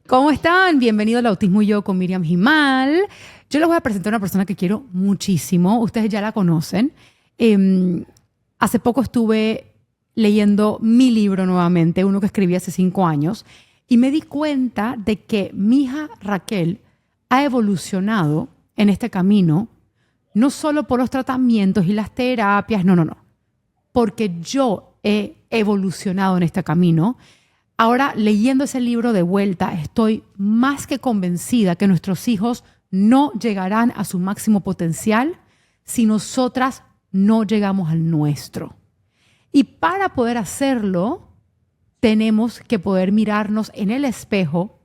¿Cómo están? Bienvenido al Autismo y Yo con Miriam Gimal. Yo les voy a presentar a una persona que quiero muchísimo. Ustedes ya la conocen. Eh, Hace poco estuve leyendo mi libro nuevamente, uno que escribí hace 5 años, y me di cuenta de que mi hija Raquel ha evolucionado en este camino, no solo por los tratamientos y las terapias, no, porque yo he evolucionado en este camino. Ahora, leyendo ese libro de vuelta, estoy más que convencida que nuestros hijos no llegarán a su máximo potencial si nosotras no llegamos al nuestro. Y para poder hacerlo, tenemos que poder mirarnos en el espejo,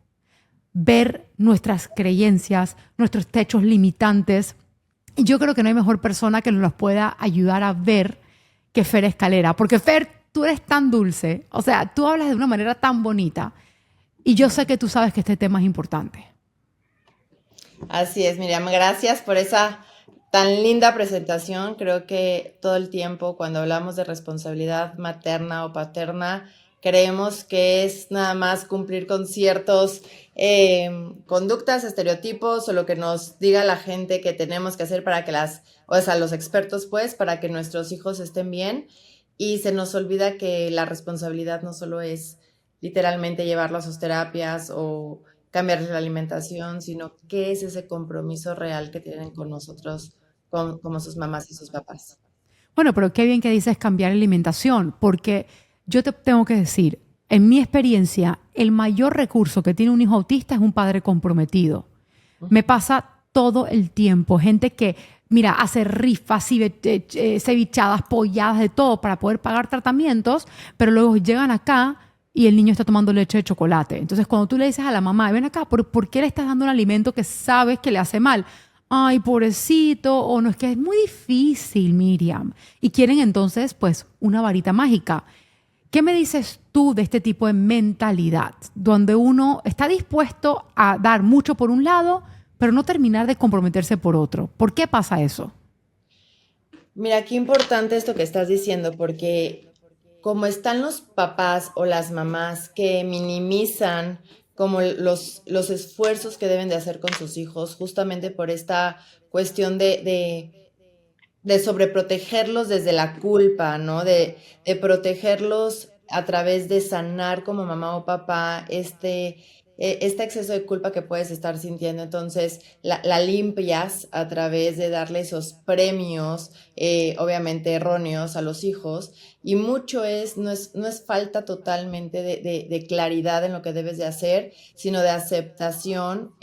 ver nuestras creencias, nuestros techos limitantes. Y yo creo que no hay mejor persona que nos pueda ayudar a ver que Fer Escalera. Porque Fer, tú eres tan dulce, o sea, tú hablas de una manera tan bonita y yo sé que tú sabes que este tema es importante. Así es, Miriam. Gracias por esa tan linda presentación. Creo que todo el tiempo cuando hablamos de responsabilidad materna o paterna, creemos que es nada más cumplir con ciertos conductas, estereotipos o lo que nos diga la gente que tenemos que hacer para que o sea, los expertos pues, para que nuestros hijos estén bien. Y se nos olvida que la responsabilidad no solo es literalmente llevarlos a sus terapias o cambiarles la alimentación, sino qué es ese compromiso real que tienen con nosotros, como sus mamás y sus papás. Bueno, pero qué bien que dices cambiar alimentación, porque yo te tengo que decir, en mi experiencia, el mayor recurso que tiene un hijo autista es un padre comprometido. Me pasa todo el tiempo, gente que, mira, hace rifas, cevichadas, polladas, de todo para poder pagar tratamientos, pero luego llegan acá y el niño está tomando leche de chocolate. Entonces, cuando tú le dices a la mamá, ven acá, ¿por qué le estás dando un alimento que sabes que le hace mal? Ay, pobrecito, o no, es que es muy difícil, Miriam. Y quieren entonces, pues, una varita mágica. ¿Qué me dices tú de este tipo de mentalidad, donde uno está dispuesto a dar mucho por un lado, pero no terminar de comprometerse por otro? ¿Por qué pasa eso? Mira, qué importante esto que estás diciendo, porque como están los papás o las mamás que minimizan como los esfuerzos que deben de hacer con sus hijos, justamente por esta cuestión de sobreprotegerlos desde la culpa, ¿no? De protegerlos a través de sanar como mamá o papá este exceso de culpa que puedes estar sintiendo. Entonces, la limpias a través de darle esos premios, obviamente erróneos a los hijos. Y mucho no es falta totalmente de claridad en lo que debes de hacer, sino de aceptación,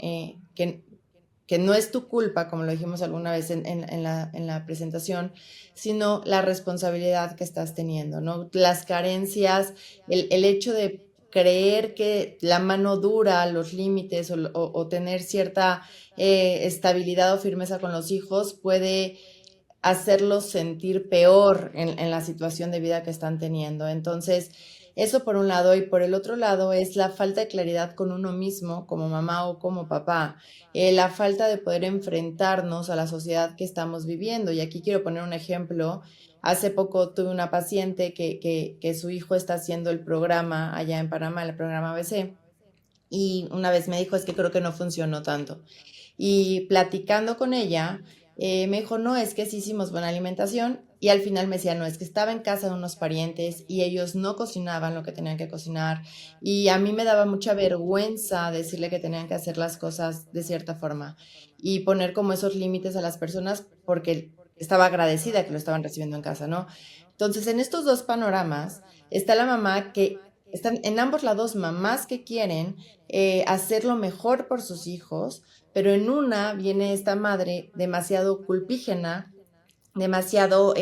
que no es tu culpa, como lo dijimos alguna vez en la presentación, sino la responsabilidad que estás teniendo, ¿no? Las carencias, el hecho de creer que la mano dura, los límites o tener cierta estabilidad o firmeza con los hijos puede hacerlos sentir peor en la situación de vida que están teniendo. Entonces, eso por un lado, y por el otro lado es la falta de claridad con uno mismo, como mamá o como papá, la falta de poder enfrentarnos a la sociedad que estamos viviendo. Y aquí quiero poner un ejemplo. Hace poco tuve una paciente que su hijo está haciendo el programa allá en Panamá, el programa ABC, y una vez me dijo, es que creo que no funcionó tanto. Y platicando con ella, me dijo, no, es que sí hicimos buena alimentación. Y al final me decía, no, es que estaba en casa de unos parientes y ellos no cocinaban lo que tenían que cocinar. Y a mí me daba mucha vergüenza decirle que tenían que hacer las cosas de cierta forma y poner como esos límites a las personas porque estaba agradecida que lo estaban recibiendo en casa, ¿no? Entonces, en estos dos panoramas está la mamá que, están en ambos lados mamás que quieren hacer lo mejor por sus hijos, pero en una viene esta madre demasiado culpígena, demasiado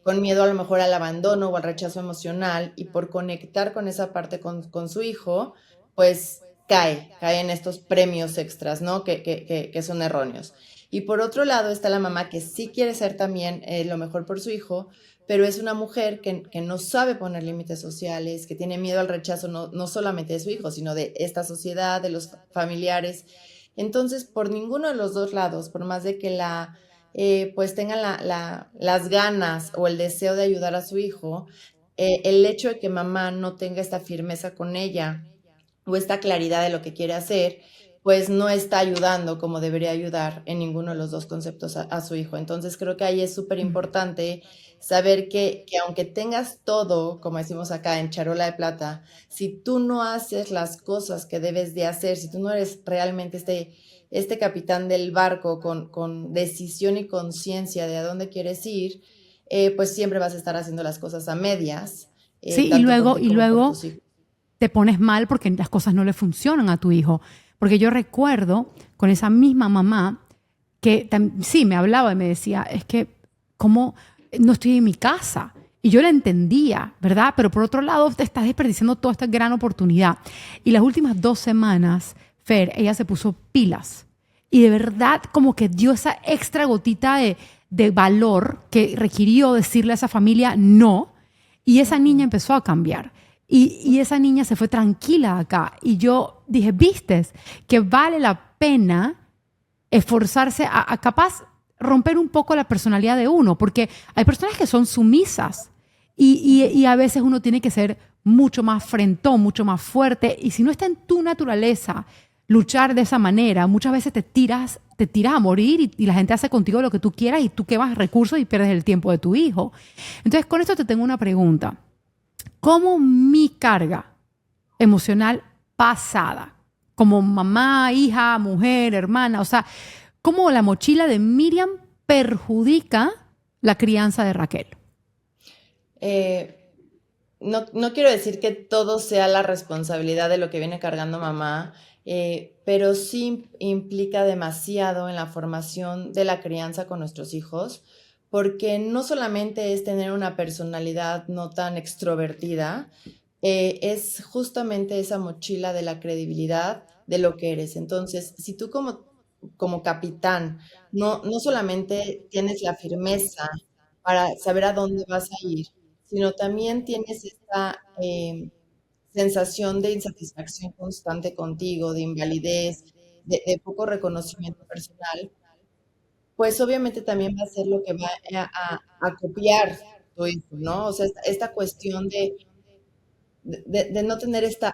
con miedo a lo mejor al abandono o al rechazo emocional y por conectar con esa parte con su hijo, pues cae en estos premios extras, ¿no? Que son erróneos. Y por otro lado está la mamá que sí quiere ser también lo mejor por su hijo, pero es una mujer que no sabe poner límites sociales, que tiene miedo al rechazo no solamente de su hijo, sino de esta sociedad, de los familiares. Entonces, por ninguno de los dos lados, por más de que pues tengan las ganas o el deseo de ayudar a su hijo, el hecho de que mamá no tenga esta firmeza con ella o esta claridad de lo que quiere hacer, pues no está ayudando como debería ayudar en ninguno de los dos conceptos a su hijo. Entonces creo que ahí es súper Mm. importante saber que aunque tengas todo, como decimos acá, en charola de plata, si tú no haces las cosas que debes de hacer, si tú no eres realmente este capitán del barco con decisión y conciencia de a dónde quieres ir, pues siempre vas a estar haciendo las cosas a medias, Sí, tanto por ti y como por luego tus hijos. te pones mal porque las cosas no le funcionan a tu hijo. Porque yo recuerdo con esa misma mamá que sí me hablaba y me decía, es que, ¿cómo no estoy en mi casa? Y yo la entendía, ¿verdad? Pero por otro lado, te estás desperdiciando toda esta gran oportunidad. Y las últimas 2 semanas, Fer, ella se puso pilas. Y de verdad, como que dio esa extra gotita de valor que requirió decirle a esa familia no. Y esa niña Ujú. empezó a cambiar. Y esa niña se fue tranquila acá. Y yo dije, vistes, que vale la pena esforzarse a capaz romper un poco la personalidad de uno, porque hay personas que son sumisas y a veces uno tiene que ser mucho más frentón, mucho más fuerte, y si no está en tu naturaleza luchar de esa manera, muchas veces te tiras a morir y la gente hace contigo lo que tú quieras y tú quemas recursos y pierdes el tiempo de tu hijo. Entonces, con esto te tengo una pregunta. ¿Cómo mi carga emocional pasada, como mamá, hija, mujer, hermana, o sea, cómo la mochila de Miriam perjudica la crianza de Raquel? Eh, no quiero decir que todo sea la responsabilidad de lo que viene cargando mamá, pero sí implica demasiado en la formación de la crianza con nuestros hijos, porque no solamente es tener una personalidad no tan extrovertida, es justamente esa mochila de la credibilidad de lo que eres. Entonces, si tú como capitán no solamente tienes la firmeza para saber a dónde vas a ir, sino también tienes esta sensación de insatisfacción constante contigo, de invalidez, de poco reconocimiento personal, pues obviamente también va a ser lo que va a copiar tu hijo, ¿no? O sea, esta cuestión de no tener esta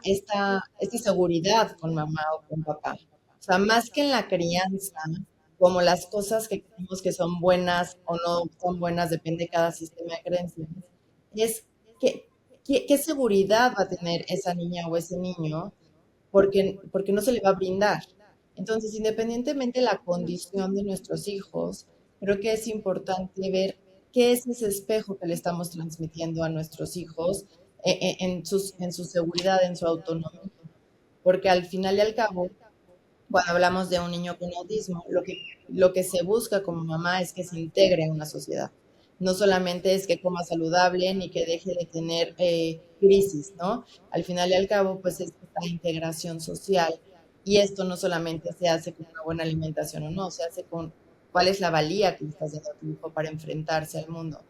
seguridad con mamá o con papá. O sea, más que en la crianza, como las cosas que creemos que son buenas o no son buenas, depende de cada sistema de creencias, es que, qué seguridad va a tener esa niña o ese niño porque no se le va a brindar. Entonces, independientemente de la condición de nuestros hijos, creo que es importante ver qué es ese espejo que le estamos transmitiendo a nuestros hijos en su seguridad, en su autonomía, porque al final y al cabo, cuando hablamos de un niño con autismo, lo que se busca como mamá es que se integre en una sociedad. No solamente es que coma saludable ni que deje de tener crisis, ¿no? Al final y al cabo, pues es esta integración social. Y esto no solamente se hace con una buena alimentación o no, se hace con cuál es la valía que le estás dando a tu hijo para enfrentarse al mundo.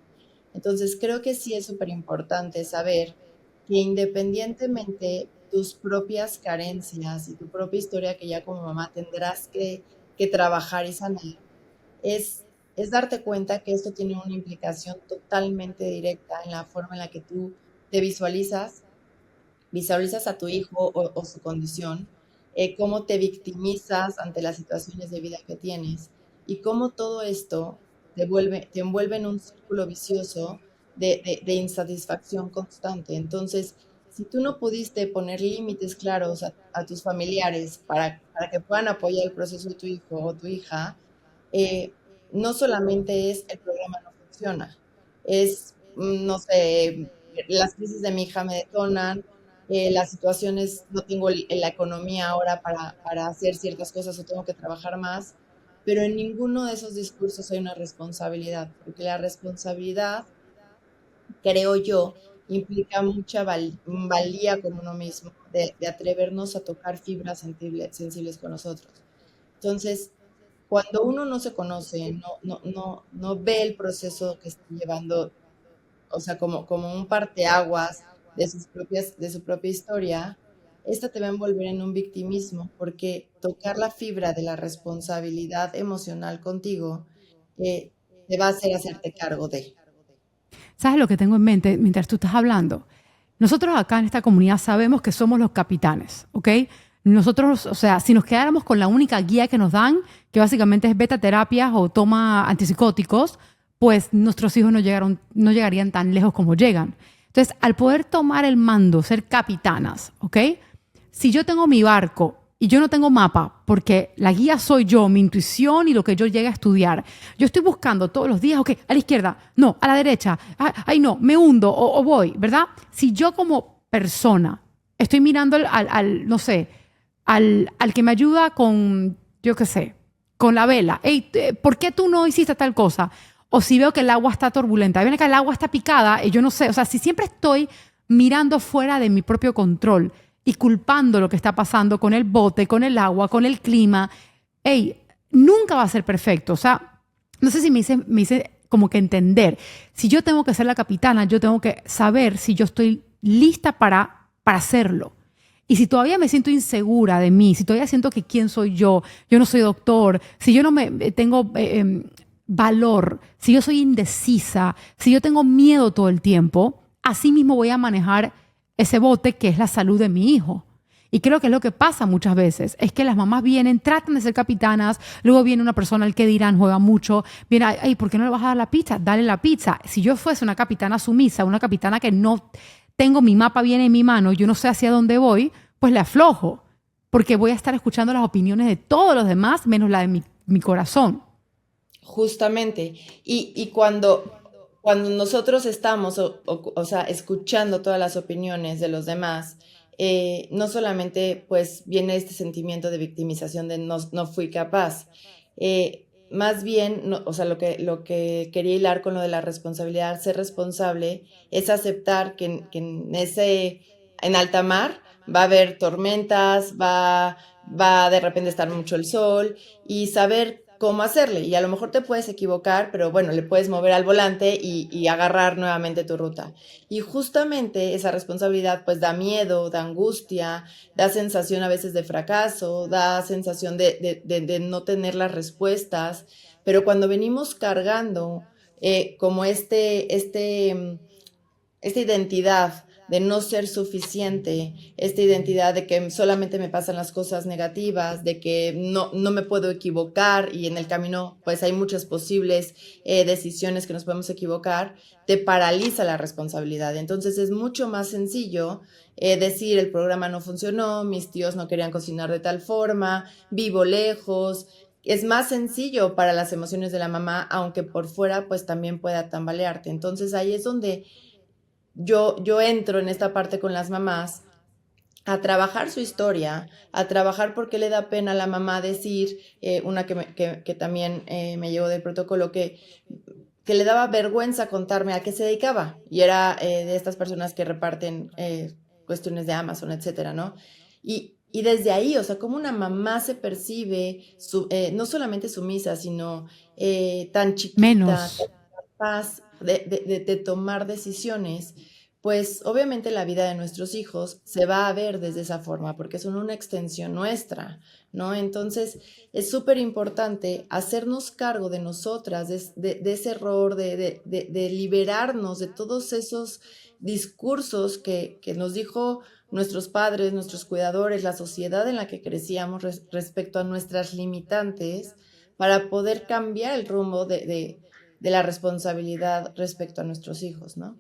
Entonces, creo que sí es súper importante saber que independientemente tus propias carencias y tu propia historia que ya como mamá tendrás que trabajar y sanar, es darte cuenta que esto tiene una implicación totalmente directa en la forma en la que tú te visualizas a tu hijo o su condición, cómo te victimizas ante las situaciones de vida que tienes y cómo todo esto te envuelve en un círculo vicioso de insatisfacción constante. Entonces, si tú no pudiste poner límites claros a tus familiares para que puedan apoyar el proceso de tu hijo o tu hija, eh, no solamente es el programa no funciona, es, no sé, las crisis de mi hija me detonan, las situaciones, no tengo la economía ahora para hacer ciertas cosas o tengo que trabajar más, pero en ninguno de esos discursos hay una responsabilidad, porque la responsabilidad, creo yo, implica mucha valía con uno mismo, de atrevernos a tocar fibras sensibles con nosotros. Entonces, cuando uno no se conoce, no ve el proceso que está llevando, o sea, como un parteaguas de su propia historia, esta te va a envolver en un victimismo, porque tocar la fibra de la responsabilidad emocional contigo te va a hacer hacerte cargo de. ¿Sabes lo que tengo en mente mientras tú estás hablando? Nosotros acá en esta comunidad sabemos que somos los capitanes, ¿ok? Nosotros, o sea, si nos quedáramos con la única guía que nos dan, que básicamente es beta terapias o toma antipsicóticos, pues nuestros hijos no llegarían tan lejos como llegan. Entonces, al poder tomar el mando, ser capitanas, ¿ok? Si yo tengo mi barco y yo no tengo mapa, porque la guía soy yo, mi intuición y lo que yo llegue a estudiar, yo estoy buscando todos los días, ok, a la izquierda, no, a la derecha, ay no, me hundo o voy, ¿verdad? Si yo como persona estoy mirando no sé, al que me ayuda con, yo qué sé, con la vela, hey, ¿por qué tú no hiciste tal cosa? O si veo que el agua está turbulenta, ven acá, el agua está picada, y yo no sé, o sea, si siempre estoy mirando fuera de mi propio control y culpando lo que está pasando con el bote, con el agua, con el clima, hey, nunca va a ser perfecto. O sea, no sé si me hice como que entender. Si yo tengo que ser la capitana, yo tengo que saber si yo estoy lista para hacerlo. Y si todavía me siento insegura de mí, si todavía siento que quién soy yo no soy doctor, si yo no me tengo valor, si yo soy indecisa, si yo tengo miedo todo el tiempo, así mismo voy a manejar ese bote que es la salud de mi hijo. Y creo que es lo que pasa muchas veces, es que las mamás vienen, tratan de ser capitanas, luego viene una persona al que dirán, juega mucho, viene, ay, ¿por qué no le vas a dar la pizza? Dale la pizza. Si yo fuese una capitana sumisa, una capitana que no tengo mi mapa bien en mi mano, yo no sé hacia dónde voy, pues le aflojo, porque voy a estar escuchando las opiniones de todos los demás, menos la de mi corazón. Justamente. Y cuando nosotros estamos, o sea, escuchando todas las opiniones de los demás, no solamente pues viene este sentimiento de victimización de no fui capaz, más bien, o sea, lo que quería hilar con lo de la responsabilidad, ser responsable, es aceptar que en alta mar va a haber tormentas, va de repente a estar mucho el sol y saber cómo hacerle. Y a lo mejor te puedes equivocar, pero bueno, le puedes mover al volante y agarrar nuevamente tu ruta. Y justamente esa responsabilidad pues da miedo, da angustia, da sensación a veces de fracaso, da sensación de no tener las respuestas, pero cuando venimos cargando como esta identidad de no ser suficiente, esta identidad de que solamente me pasan las cosas negativas, de que no me puedo equivocar y en el camino pues hay muchas posibles decisiones que nos podemos equivocar, te paraliza la responsabilidad. Entonces es mucho más sencillo decir el programa no funcionó, mis tíos no querían cocinar de tal forma, vivo lejos. Es más sencillo para las emociones de la mamá, aunque por fuera pues también pueda tambalearte. Entonces ahí es donde yo entro en esta parte con las mamás a trabajar su historia, a trabajar por qué le da pena a la mamá decir, una que también me llevó del protocolo, que le daba vergüenza contarme a qué se dedicaba. Y era de estas personas que reparten cuestiones de Amazon, etcétera, ¿no? Y desde ahí, o sea, como una mamá se percibe, no solamente sumisa, sino tan chiquita, tan Menos. capaz de tomar decisiones, pues obviamente la vida de nuestros hijos se va a ver desde esa forma, porque son una extensión nuestra, ¿no? Entonces es súper importante hacernos cargo de nosotras, de ese error, de liberarnos de todos esos discursos que nos dijo nuestros padres, nuestros cuidadores, la sociedad en la que crecíamos respecto a nuestras limitantes, para poder cambiar el rumbo de la responsabilidad respecto a nuestros hijos, ¿no?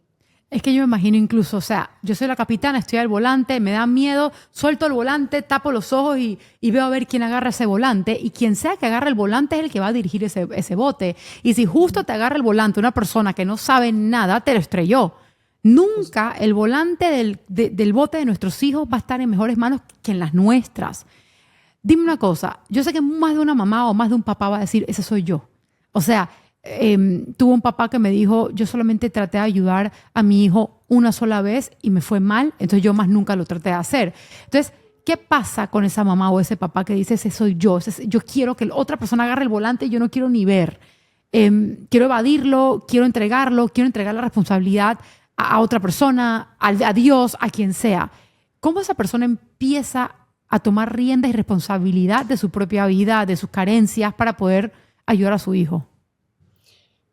Es que yo me imagino incluso, o sea, yo soy la capitana, estoy al volante, me da miedo, suelto el volante, tapo los ojos y veo a ver quién agarra ese volante. Y quien sea que agarre el volante es el que va a dirigir ese bote. Y si justo te agarra el volante una persona que no sabe nada, te lo estrelló. Nunca el volante del bote de nuestros hijos va a estar en mejores manos que en las nuestras. Dime una cosa, yo sé que más de una mamá o más de un papá va a decir, ese soy yo. O sea, tuve un papá que me dijo, yo solamente traté de ayudar a mi hijo una sola vez y me fue mal, entonces yo más nunca lo traté de hacer. Entonces, ¿qué pasa con esa mamá o ese papá que dice, ese soy yo? Yo quiero que la otra persona agarre el volante y yo no quiero ni ver. Quiero evadirlo, quiero entregar la responsabilidad a otra persona, a Dios, a quien sea. ¿Cómo esa persona empieza a tomar riendas y responsabilidad de su propia vida, de sus carencias, para poder ayudar a su hijo?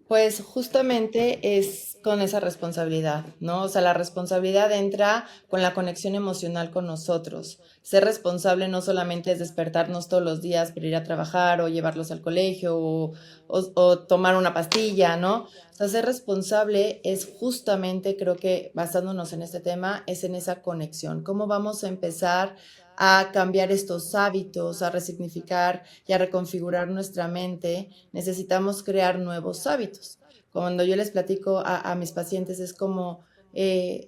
Pues justamente es con esa responsabilidad, ¿no? O sea, la responsabilidad entra con la conexión emocional con nosotros. Ser responsable no solamente es despertarnos todos los días para ir a trabajar o llevarlos al colegio o tomar una pastilla, ¿no? O sea, ser responsable es justamente, creo que basándonos en este tema, es en esa conexión. ¿Cómo vamos a empezar a cambiar estos hábitos, a resignificar y a reconfigurar nuestra mente? Necesitamos crear nuevos hábitos. Cuando yo les platico a mis pacientes es como eh,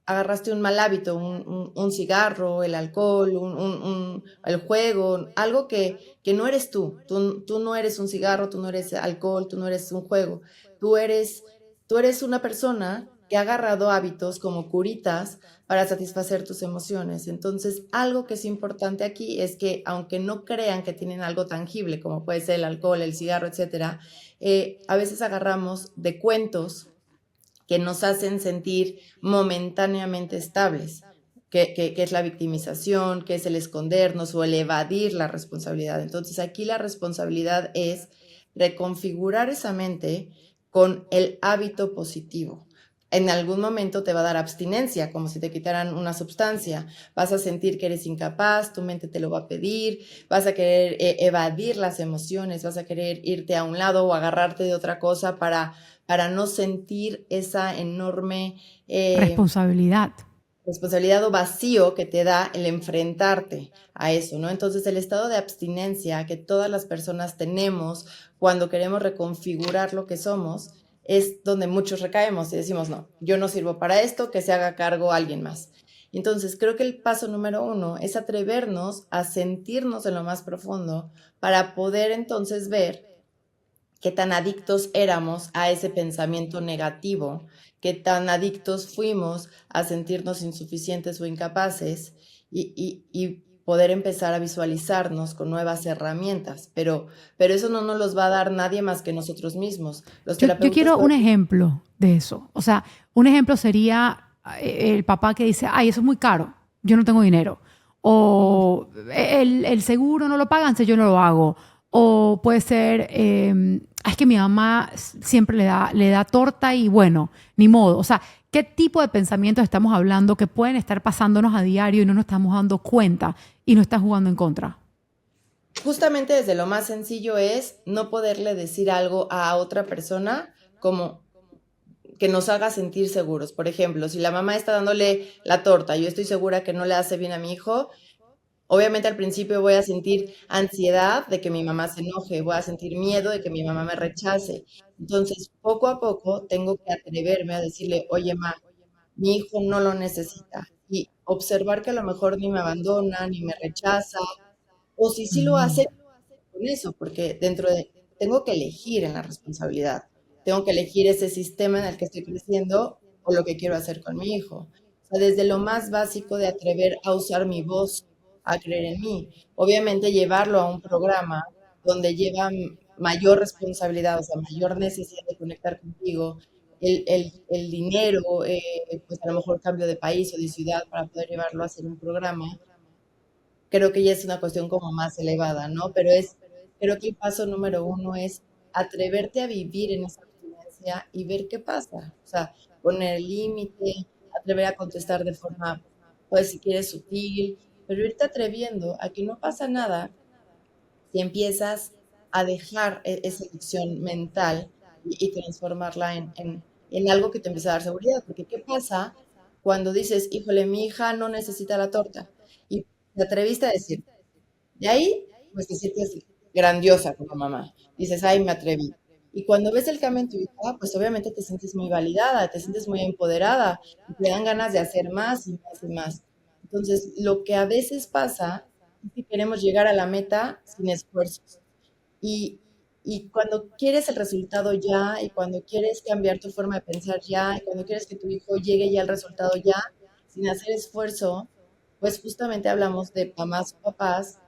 agarraste un mal hábito, un cigarro, el alcohol, el juego, algo que no eres tú no eres un cigarro, tú no eres alcohol, tú no eres un juego, tú eres, tú eres una persona que ha agarrado hábitos como curitas para satisfacer tus emociones. Entonces, algo que es importante aquí es que, aunque no crean que tienen algo tangible, como puede ser el alcohol, el cigarro, etcétera, a veces agarramos de cuentos que nos hacen sentir momentáneamente estables, que es la victimización, que es el escondernos o el evadir la responsabilidad. Entonces, aquí la responsabilidad es reconfigurar esa mente con el hábito positivo. En algún momento te va a dar abstinencia, como si te quitaran una sustancia. Vas a sentir que eres incapaz, tu mente te lo va a pedir, vas a querer evadir las emociones, vas a querer irte a un lado o agarrarte de otra cosa para no sentir esa enorme Responsabilidad. responsabilidad o vacío que te da el enfrentarte a eso, ¿no? Entonces, el estado de abstinencia que todas las personas tenemos cuando queremos reconfigurar lo que somos es donde muchos recaemos y decimos, no, yo no sirvo para esto, que se haga cargo alguien más. Entonces, creo que el paso número uno es atrevernos a sentirnos en lo más profundo para poder entonces ver qué tan adictos éramos a ese pensamiento negativo, qué tan adictos fuimos a sentirnos insuficientes o incapaces y poder empezar a visualizarnos con nuevas herramientas. Pero eso no nos los va a dar nadie más que nosotros mismos. Los Yo terapeutas, quiero un ejemplo de eso. O sea, un ejemplo sería el papá que dice, ay, eso es muy caro, yo no tengo dinero. O el seguro no lo pagan, si yo no lo hago. O puede ser, es que mi mamá siempre le da torta y bueno, ni modo. O sea, ¿qué tipo de pensamientos estamos hablando que pueden estar pasándonos a diario y no nos estamos dando cuenta y no están jugando en contra? justamente desde lo más sencillo es no poderle decir algo a otra persona como que nos haga sentir seguros. Por ejemplo, si la mamá está dándole la torta, yo estoy segura que no le hace bien a mi hijo, obviamente al principio voy a sentir ansiedad de que mi mamá se enoje, voy a sentir miedo de que mi mamá me rechace. Entonces, poco a poco tengo que atreverme a decirle, oye, ma, mi hijo no lo necesita. Y observar que a lo mejor ni me abandona, ni me rechaza, o si sí lo Mm. hace, con eso, porque dentro de, tengo que elegir en la responsabilidad, tengo que elegir ese sistema en el que estoy creciendo o lo que quiero hacer con mi hijo. O sea, desde lo más básico de atrever a usar mi voz, a creer en mí. Obviamente llevarlo a un programa donde lleva mayor responsabilidad, o sea, mayor necesidad de conectar contigo, el dinero, pues a lo mejor cambio de país o de ciudad para poder llevarlo a hacer un programa, creo que ya es una cuestión como más elevada, ¿no? Pero creo que el paso número uno es atreverte a vivir en esa experiencia y ver qué pasa. O sea, poner el límite, atrever a contestar de forma, pues si quieres, sutil, pero irte atreviendo a que no pasa nada si empiezas a dejar esa adicción mental y transformarla en algo que te empieza a dar seguridad. Porque ¿qué pasa cuando dices, híjole, mi hija no necesita la torta? Y te atreviste a decir, de ahí, pues te sientes grandiosa como mamá. Dices, ay, me atreví. Y cuando ves el cambio en tu hija, pues obviamente te sientes muy validada, te sientes muy empoderada y te dan ganas de hacer más y más y más. Entonces, lo que a veces pasa es que queremos llegar a la meta sin esfuerzos. Y, y cuando quieres el resultado ya, y cuando quieres cambiar tu forma de pensar ya, y cuando quieres que tu hijo llegue ya al resultado ya, sin hacer esfuerzo, pues justamente hablamos de mamás o papás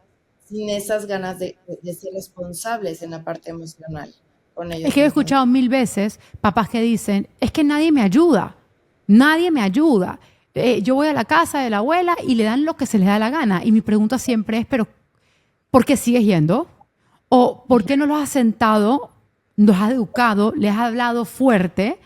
sin esas ganas de ser responsables en la parte emocional con Es ellos que he mismos. escuchado mil veces papás que dicen, es que nadie me ayuda, nadie me ayuda. Yo voy a la casa de la abuela y le dan lo que se les da la gana. Y mi pregunta siempre es, pero ¿por qué sigues yendo? ¿O por qué no los has sentado nos has educado, les has hablado fuerte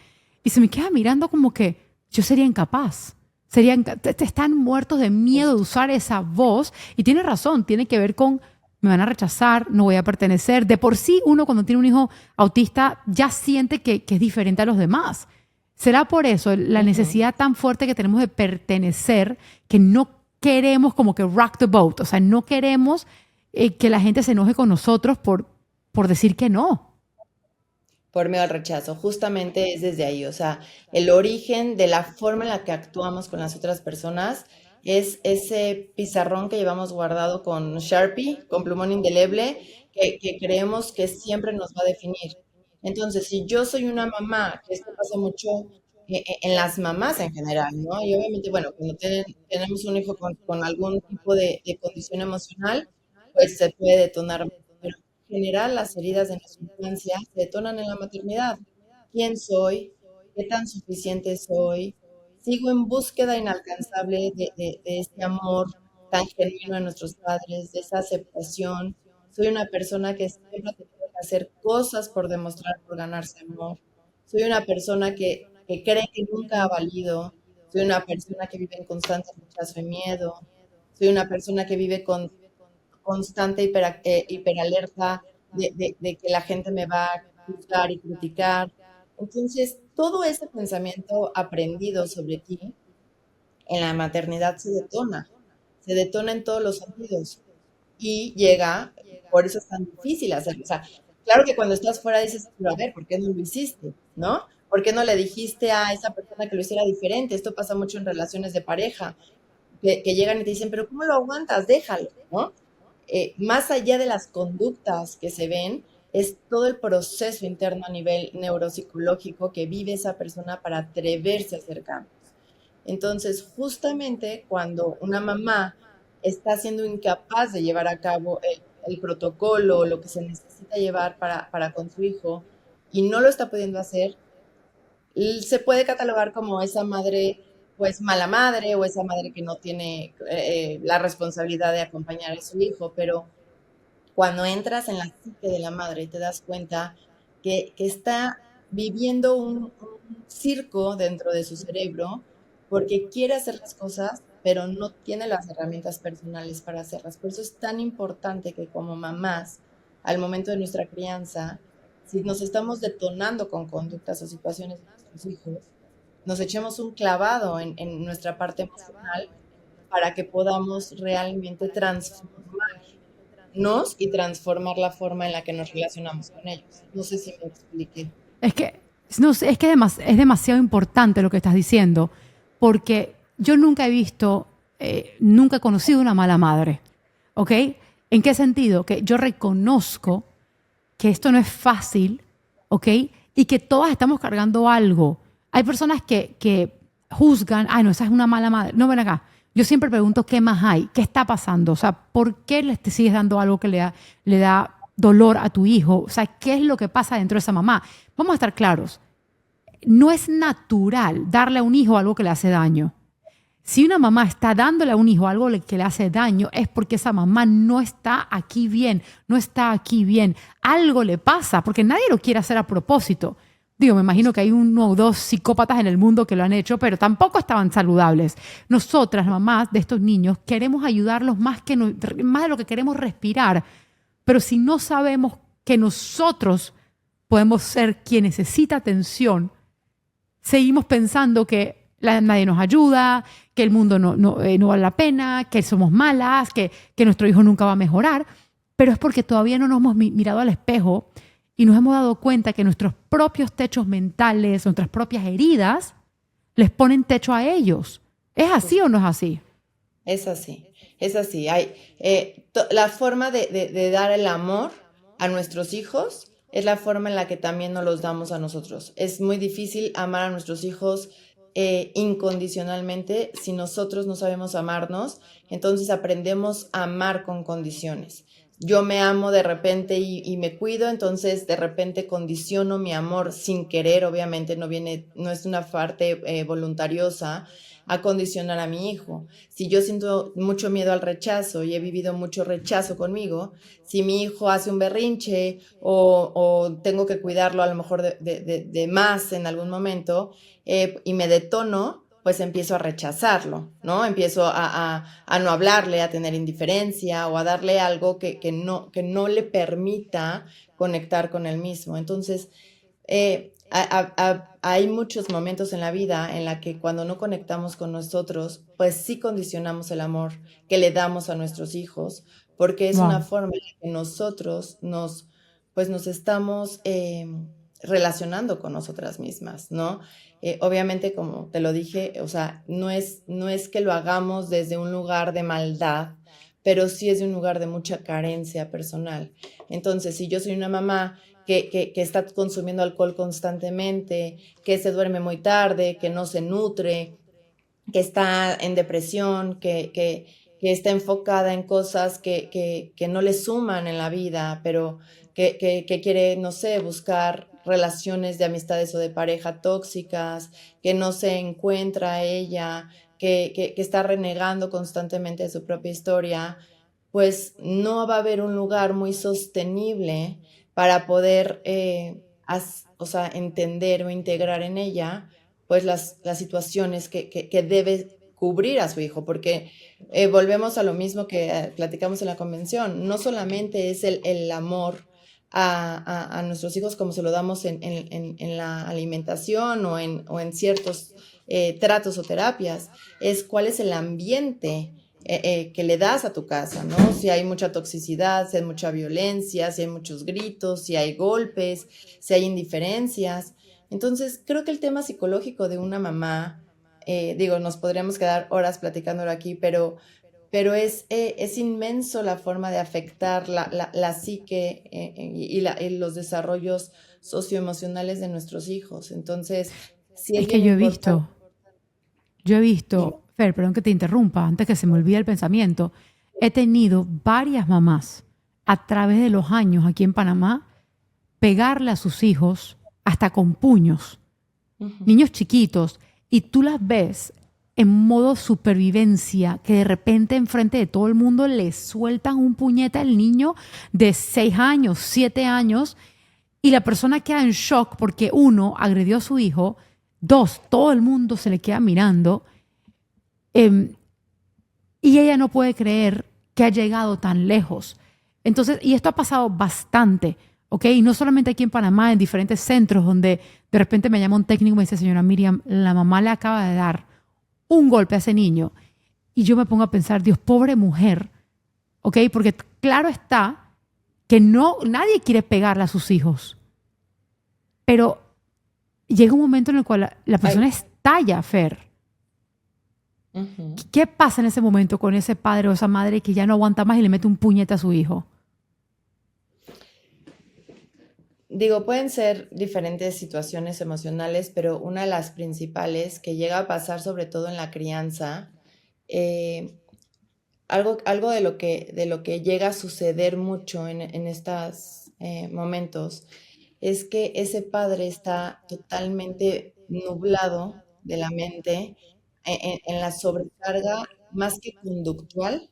y se me queda mirando como que yo sería incapaz. Están muertos de miedo de usar esa voz y tiene razón, tiene que ver con me van a rechazar, no voy a pertenecer. De por sí uno cuando tiene un hijo autista ya siente que es diferente a los demás. ¿Será por eso la necesidad tan fuerte que tenemos de pertenecer que no queremos como que rock the boat? O sea, no queremos que la gente se enoje con nosotros por decir que no. Por miedo al rechazo. Justamente es desde ahí, o sea, el origen de la forma en la que actuamos con las otras personas es ese pizarrón que llevamos guardado con Sharpie, con plumón indeleble, que creemos que siempre nos va a definir. Entonces, si yo soy una mamá, que esto pasa mucho en las mamás en general, ¿no? Y obviamente, bueno, cuando tenemos un hijo con algún tipo de condición emocional, pues se puede detonar, general, las heridas de nuestra infancia se detonan en la maternidad. ¿Quién soy? ¿Qué tan suficiente soy? Sigo en búsqueda inalcanzable de este amor tan genuino de nuestros padres, de esa aceptación. Soy una persona que siempre tiene que hacer cosas por demostrar, por ganarse amor. Soy una persona que cree que nunca ha valido. Soy una persona que vive en constante rechazo y miedo. Soy una persona que vive con constante hiperalerta de que la gente me va a juzgar y criticar. Entonces, todo ese pensamiento aprendido sobre ti en la maternidad se detona en todos los sentidos y llega, por eso es tan difícil hacerlo. O sea, claro que cuando estás fuera dices, pero a ver, ¿por qué no lo hiciste? ¿No? ¿Por qué no le dijiste a esa persona que lo hiciera diferente? Esto pasa mucho en relaciones de pareja, que llegan y te dicen, pero ¿cómo lo aguantas? Déjalo, ¿no? Más allá de las conductas que se ven, es todo el proceso interno a nivel neuropsicológico que vive esa persona para atreverse a hacer cambios. Entonces, justamente cuando una mamá está siendo incapaz de llevar a cabo el protocolo, lo que se necesita llevar para con su hijo, y no lo está pudiendo hacer, se puede catalogar como esa madre, pues mala madre o esa madre que no tiene la responsabilidad de acompañar a su hijo, pero cuando entras en la psique de la madre te das cuenta que está viviendo un circo dentro de su cerebro porque quiere hacer las cosas, pero no tiene las herramientas personales para hacerlas. Por eso es tan importante que como mamás, al momento de nuestra crianza, si nos estamos detonando con conductas o situaciones de nuestros hijos, nos echemos un clavado en nuestra parte emocional para que podamos realmente transformarnos y transformar la forma en la que nos relacionamos con ellos. No sé si me expliqué. Es que, no sé, es que es demasiado importante lo que estás diciendo, porque yo nunca he visto, nunca he conocido una mala madre, ¿ok? ¿En qué sentido? Que yo reconozco que esto no es fácil, ¿ok? Y que todas estamos cargando algo. Hay personas que juzgan, ay, no, esa es una mala madre. No, ven acá. Yo siempre pregunto qué más hay, qué está pasando, o sea, ¿por qué te sigues dando algo que le da dolor a tu hijo? O sea, ¿qué es lo que pasa dentro de esa mamá? Vamos a estar claros, no es natural darle a un hijo algo que le hace daño. Si una mamá está dándole a un hijo algo que le hace daño, es porque esa mamá no está aquí bien, no está aquí bien. Algo le pasa, porque nadie lo quiere hacer a propósito. Digo, me imagino que hay uno o dos psicópatas en el mundo que lo han hecho, pero tampoco estaban saludables. Nosotras, mamás de estos niños, queremos ayudarlos más de lo que queremos respirar. Pero si no sabemos que nosotros podemos ser quien necesita atención, seguimos pensando que nadie nos ayuda, que el mundo no vale la pena, que somos malas, que nuestro hijo nunca va a mejorar, pero es porque todavía no nos hemos mirado al espejo y nos hemos dado cuenta que nuestros propios techos mentales, nuestras propias heridas, les ponen techo a ellos. ¿Es así o no es así? Es así, es así. La forma de dar el amor a nuestros hijos es la forma en la que también nos los damos a nosotros. Es muy difícil amar a nuestros hijos incondicionalmente si nosotros no sabemos amarnos, entonces aprendemos a amar con condiciones. Yo me amo de repente y me cuido, entonces de repente condiciono mi amor sin querer, obviamente no es una parte voluntariosa, a condicionar a mi hijo. Si yo siento mucho miedo al rechazo y he vivido mucho rechazo conmigo, si mi hijo hace un berrinche o tengo que cuidarlo a lo mejor de más en algún momento y me detono, pues empiezo a rechazarlo, ¿no? Empiezo a no hablarle, a tener indiferencia o a darle algo que no le permita conectar con él mismo. Entonces, hay muchos momentos en la vida en la que cuando no conectamos con nosotros, pues sí condicionamos el amor que le damos a nuestros hijos, porque es una Wow. forma en la que nosotros pues nos estamos relacionando con nosotras mismas, ¿no? Obviamente, como te lo dije, o sea, no es que lo hagamos desde un lugar de maldad, pero sí es de un lugar de mucha carencia personal. Entonces, si yo soy una mamá que está consumiendo alcohol constantemente, que se duerme muy tarde, que no se nutre, que está en depresión, que está enfocada en cosas que no le suman en la vida, pero que quiere, no sé, buscar relaciones de amistades o de pareja tóxicas, que no se encuentra ella, que está renegando constantemente de su propia historia, pues no va a haber un lugar muy sostenible para poder, o sea, entender o integrar en ella pues las situaciones que debe cubrir a su hijo, porque volvemos a lo mismo que platicamos en la convención, no solamente es el amor a nuestros hijos como se lo damos en la alimentación o en ciertos tratos o terapias, es cuál es el ambiente que le das a tu casa, ¿no? Si hay mucha toxicidad, si hay mucha violencia, si hay muchos gritos, si hay golpes, si hay indiferencias. Entonces, creo que el tema psicológico de una mamá, digo, nos podríamos quedar horas platicándolo aquí, pero es inmenso la forma de afectar la psique y los desarrollos socioemocionales de nuestros hijos. Entonces, sí es Es que bien importante. yo he Dime. visto, Fer, perdón que te interrumpa, antes que se me olvide el pensamiento, he tenido varias mamás a través de los años aquí en Panamá pegarle a sus hijos hasta con puños, Ujú. niños chiquitos, y tú las ves en modo supervivencia, que de repente enfrente de todo el mundo le sueltan un puñete al niño de 6 años, 7 años, y la persona queda en shock porque uno, agredió a su hijo, dos, todo el mundo se le queda mirando, eh, y ella no puede creer que ha llegado tan lejos. Entonces, y esto ha pasado bastante, ¿ok? Y no solamente aquí en Panamá, en diferentes centros donde de repente me llama un técnico y me dice, señora Miriam, la mamá le acaba de dar un golpe a ese niño. Y yo me pongo a pensar, Dios, pobre mujer, ¿ok? Porque claro está que no, nadie quiere pegarle a sus hijos, pero llega un momento en el cual la Ay, persona estalla, Fer. ujú. ¿Qué pasa en ese momento con ese padre o esa madre que ya no aguanta más y le mete un puñete a su hijo? Digo, pueden ser diferentes situaciones emocionales, pero una de las principales que llega a pasar sobre todo en la crianza, eh, algo de lo que llega a suceder mucho en estos momentos es que ese padre está totalmente nublado de la mente en la sobrecarga más que conductual,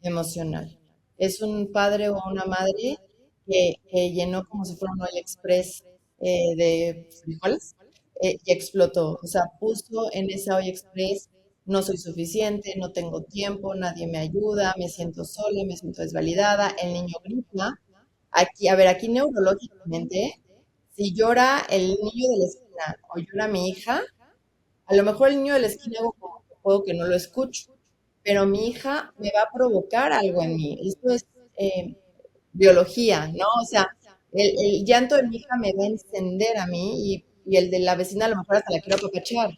emocional. Es un padre o una madre que llenó como si fuera un oil express de frijoles y explotó. O sea, puso en esa oil express, no soy suficiente, no tengo tiempo, nadie me ayuda, me siento sola, me siento desvalidada, el niño grita. Aquí, a ver, aquí neurológicamente, si llora el niño de la esquina o llora mi hija, a lo mejor el niño de la esquina hago como que puedo que no lo escucho, pero mi hija me va a provocar algo en mí. Esto es eh, biología, ¿no? O sea, el llanto de mi hija me va a encender a mí y el de la vecina a lo mejor hasta la quiero apapachar,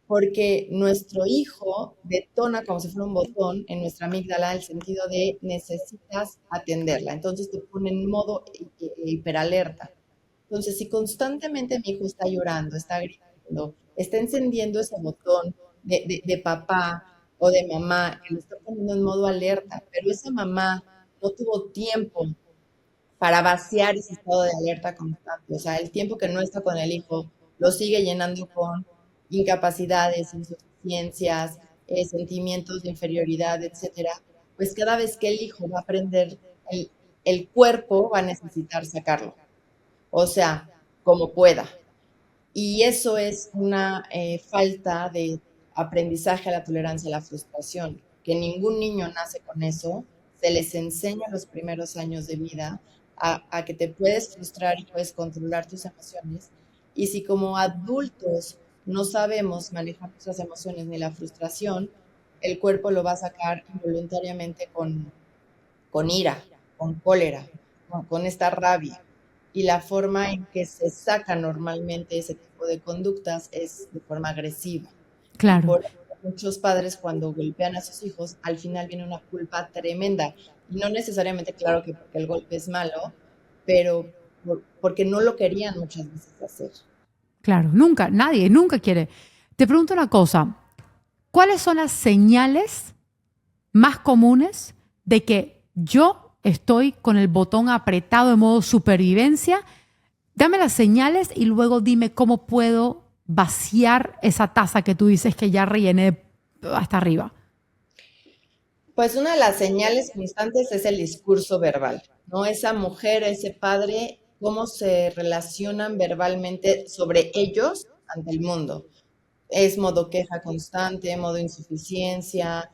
porque nuestro hijo detona como si fuera un botón en nuestra amígdala el sentido de necesitas atenderla. Entonces te pone en modo hiperalerta. Entonces, si constantemente mi hijo está llorando, está gritando, está encendiendo ese botón de papá o de mamá, que lo está poniendo en modo alerta, pero esa mamá no tuvo tiempo para vaciar ese estado de alerta constante. O sea, el tiempo que no está con el hijo lo sigue llenando con incapacidades, insuficiencias, deficiencias, sentimientos de inferioridad, etcétera, pues cada vez que el hijo va a aprender, el, el cuerpo va a necesitar sacarlo, o sea, como pueda. Y eso es una falta de aprendizaje a la tolerancia a la frustración, que ningún niño nace con eso, se les enseña los primeros años de vida a que te puedes frustrar y puedes controlar tus emociones. Y si como adultos no sabemos manejar nuestras emociones ni la frustración, el cuerpo lo va a sacar involuntariamente con ira, con cólera, con esta rabia. Y la forma en que se saca normalmente ese tipo de conductas es de forma agresiva. Y Claro. por eso muchos padres cuando golpean a sus hijos, al final viene una culpa tremenda. Y no necesariamente, claro que porque el golpe es malo, pero porque no lo querían muchas veces hacer. Claro, nunca, nadie, nunca quiere. Te pregunto una cosa, ¿cuáles son las señales más comunes de que yo estoy con el botón apretado en modo supervivencia? Dame las señales y luego dime cómo puedo vaciar esa taza que tú dices que ya rellené hasta arriba. Pues una de las señales constantes es el discurso verbal, ¿no? Esa mujer, ese padre, cómo se relacionan verbalmente sobre ellos ante el mundo. Es modo queja constante, modo insuficiencia,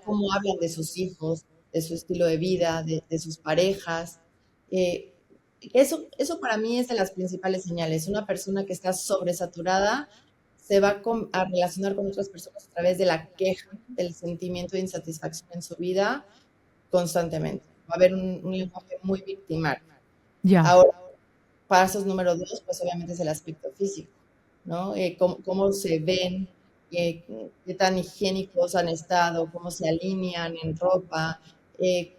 cómo hablan de sus hijos, de su estilo de vida, de sus parejas. Eh, eso para mí es de las principales señales. Una persona que está sobresaturada se va a relacionar con otras personas a través de la queja, del sentimiento de insatisfacción en su vida constantemente. Va a haber un lenguaje muy victimario. Ya, Ahora, pasos número dos, pues obviamente es el aspecto físico, ¿no? Cómo se ven, qué tan higiénicos han estado, cómo se alinean en ropa,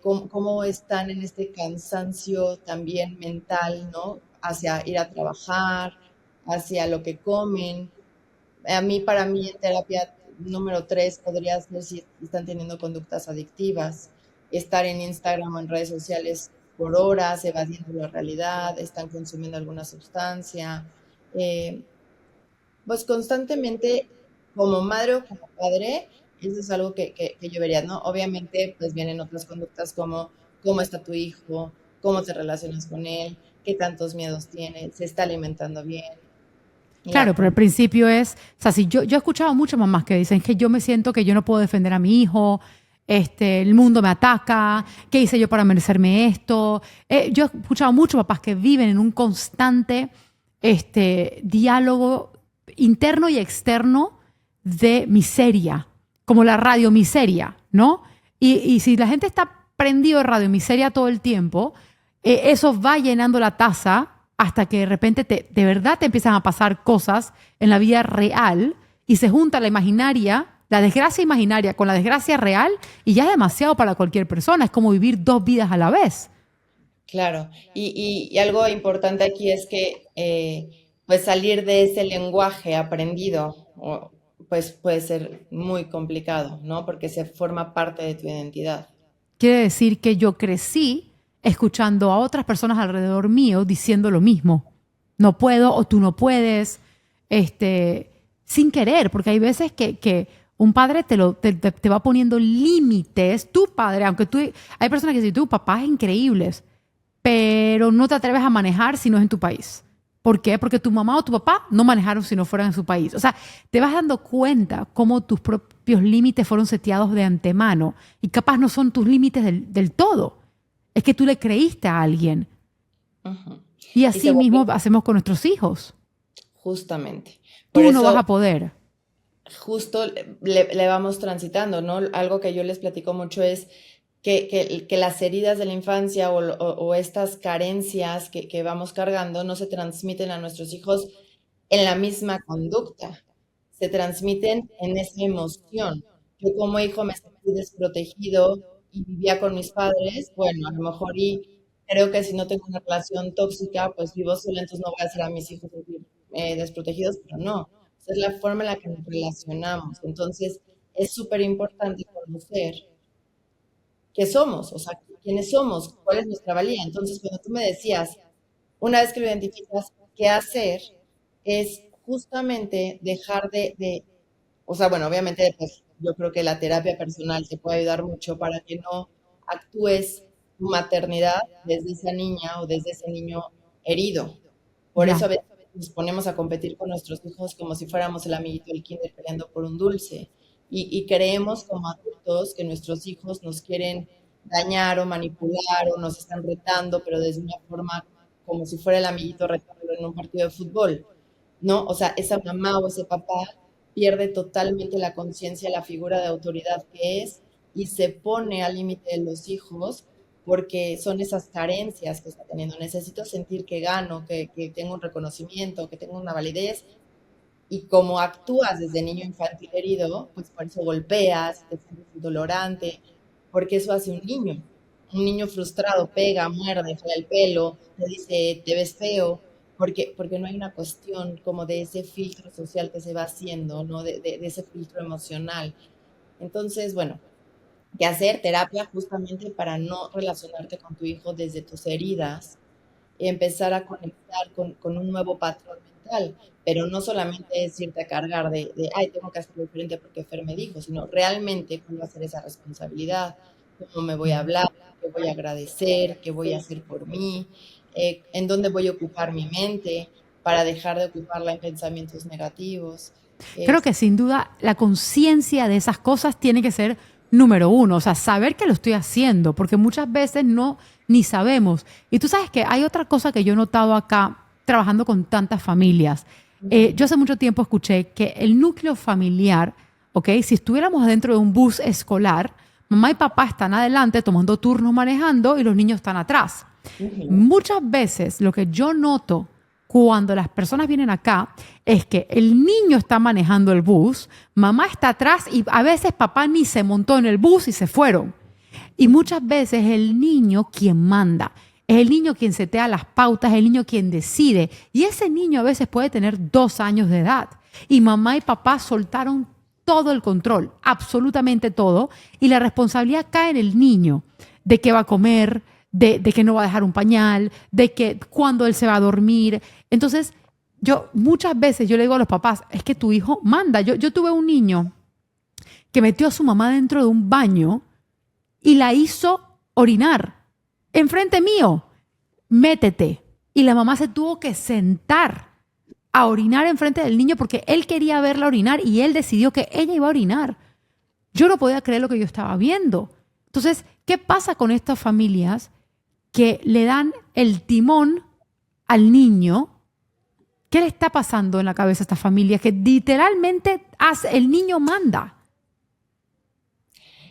cómo están en este cansancio también mental, ¿no? Hacia ir a trabajar, hacia lo que comen. Para mí, en terapia número tres podría ser si están teniendo conductas adictivas, estar en Instagram o en redes sociales por horas, evadiendo la realidad, están consumiendo alguna sustancia. Eh, pues constantemente, como madre o como padre, eso es algo que yo vería, ¿no? Obviamente, pues vienen otras conductas como cómo está tu hijo, cómo te relacionas con él, qué tantos miedos tiene, se está alimentando bien, claro, la pero al principio es, o sea, si yo he escuchado muchas mamás que dicen que yo me siento que yo no puedo defender a mi hijo, el mundo me ataca, ¿qué hice yo para merecerme esto? Yo he escuchado muchos papás que viven en un constante diálogo interno y externo de miseria, como la radiomiseria, ¿no? Y si la gente está prendido de radiomiseria todo el tiempo, eso va llenando la taza hasta que de repente de verdad te empiezan a pasar cosas en la vida real y se junta la imaginaria, la desgracia imaginaria con la desgracia real y ya es demasiado para cualquier persona. Es como vivir dos vidas a la vez. Claro, y algo importante aquí es que pues salir de ese lenguaje aprendido pues puede ser muy complicado, ¿no? Porque se forma parte de tu identidad. Quiere decir que yo crecí escuchando a otras personas alrededor mío diciendo lo mismo. No puedo o tú no puedes, sin querer, porque hay veces que un padre te va poniendo límites, tu padre, aunque tú, hay personas que dicen, tu papá es increíbles, pero no te atreves a manejar si no es en tu país. ¿Por qué? Porque tu mamá o tu papá no manejaron si no fueran en su país. O sea, te vas dando cuenta cómo tus propios límites fueron seteados de antemano y capaz no son tus límites del todo. Es que tú le creíste a alguien. Ujú. Y Y se así mismo vuelve hacemos con nuestros hijos. justamente. Por Tú no vas eso a poder. justo le vamos transitando, ¿no? Algo que yo les platico mucho es que las heridas de la infancia o estas carencias que vamos cargando no se transmiten a nuestros hijos en la misma conducta, se transmiten en esa emoción. Yo como hijo me sentí desprotegido y vivía con mis padres, bueno, a lo mejor y creo que si no tengo una relación tóxica, pues vivo sola, entonces no voy a hacer a mis hijos sentir desprotegidos, pero no, esa es la forma en la que nos relacionamos. Entonces, es súper importante conocer qué somos, o sea, quiénes somos, cuál es nuestra valía. Entonces, cuando tú me decías, una vez que lo identificas, qué hacer, es justamente dejar de O sea, bueno, obviamente, pues yo creo que la terapia personal te puede ayudar mucho para que no actúes tu maternidad desde esa niña o desde ese niño herido. Por eso Ya. a veces nos ponemos a competir con nuestros hijos como si fuéramos el amiguito del kinder peleando por un dulce. Y creemos como adultos que nuestros hijos nos quieren dañar o manipular o nos están retando, pero desde una forma como si fuera el amiguito retándolo en un partido de fútbol. ¿No? O sea, esa mamá o ese papá pierde totalmente la conciencia, la figura de autoridad que es y se pone al límite de los hijos porque son esas carencias que está teniendo. Necesito sentir que gano, que tengo un reconocimiento, que tengo una validez y como actúas desde niño infantil herido, pues por eso golpeas, te sientes indolorante, porque eso hace un niño. Un niño frustrado pega, muerde, jala el pelo, te dice, te ves feo, porque no hay una cuestión como de ese filtro social que se va haciendo, ¿no? De ese filtro emocional. Entonces, bueno, que hacer terapia justamente para no relacionarte con tu hijo desde tus heridas y empezar a conectar con un nuevo patrón mental, pero no solamente es irte a cargar ay, tengo que hacerlo diferente porque Fer me dijo, sino realmente cuál va a ser esa responsabilidad, cómo me voy a hablar, qué voy a agradecer, qué voy a hacer por mí, en dónde voy a ocupar mi mente para dejar de ocuparla en pensamientos negativos. Creo Es, que sin duda la conciencia de esas cosas tiene que ser número uno, o sea, saber que lo estoy haciendo, porque muchas veces no ni sabemos. Y tú sabes que hay otra cosa que yo he notado acá trabajando con tantas familias. Yo hace mucho tiempo escuché que el núcleo familiar, ¿ok? Si estuviéramos dentro de un bus escolar, mamá y papá están adelante tomando turnos manejando y los niños están atrás. ujú. Muchas veces lo que yo noto cuando las personas vienen acá es que el niño está manejando el bus, mamá está atrás y a veces papá ni se montó en el bus y se fueron. Y muchas veces es el niño quien manda, es el niño quien setea las pautas, es el niño quien decide. Y ese niño a veces puede tener 2 años de edad. Y mamá y papá soltaron todo el control, absolutamente todo, y la responsabilidad cae en el niño de qué va a comer, de que no va a dejar un pañal, de que cuándo él se va a dormir. Entonces, yo muchas veces yo le digo a los papás, es que tu hijo manda. Yo tuve un niño que metió a su mamá dentro de un baño y la hizo orinar enfrente mío. Métete. Y la mamá se tuvo que sentar a orinar enfrente del niño porque él quería verla orinar y él decidió que ella iba a orinar. Yo no podía creer lo que yo estaba viendo. Entonces, ¿qué pasa con estas familias que le dan el timón al niño? ¿Qué le está pasando en la cabeza a esta familia? Que literalmente hace, el niño manda.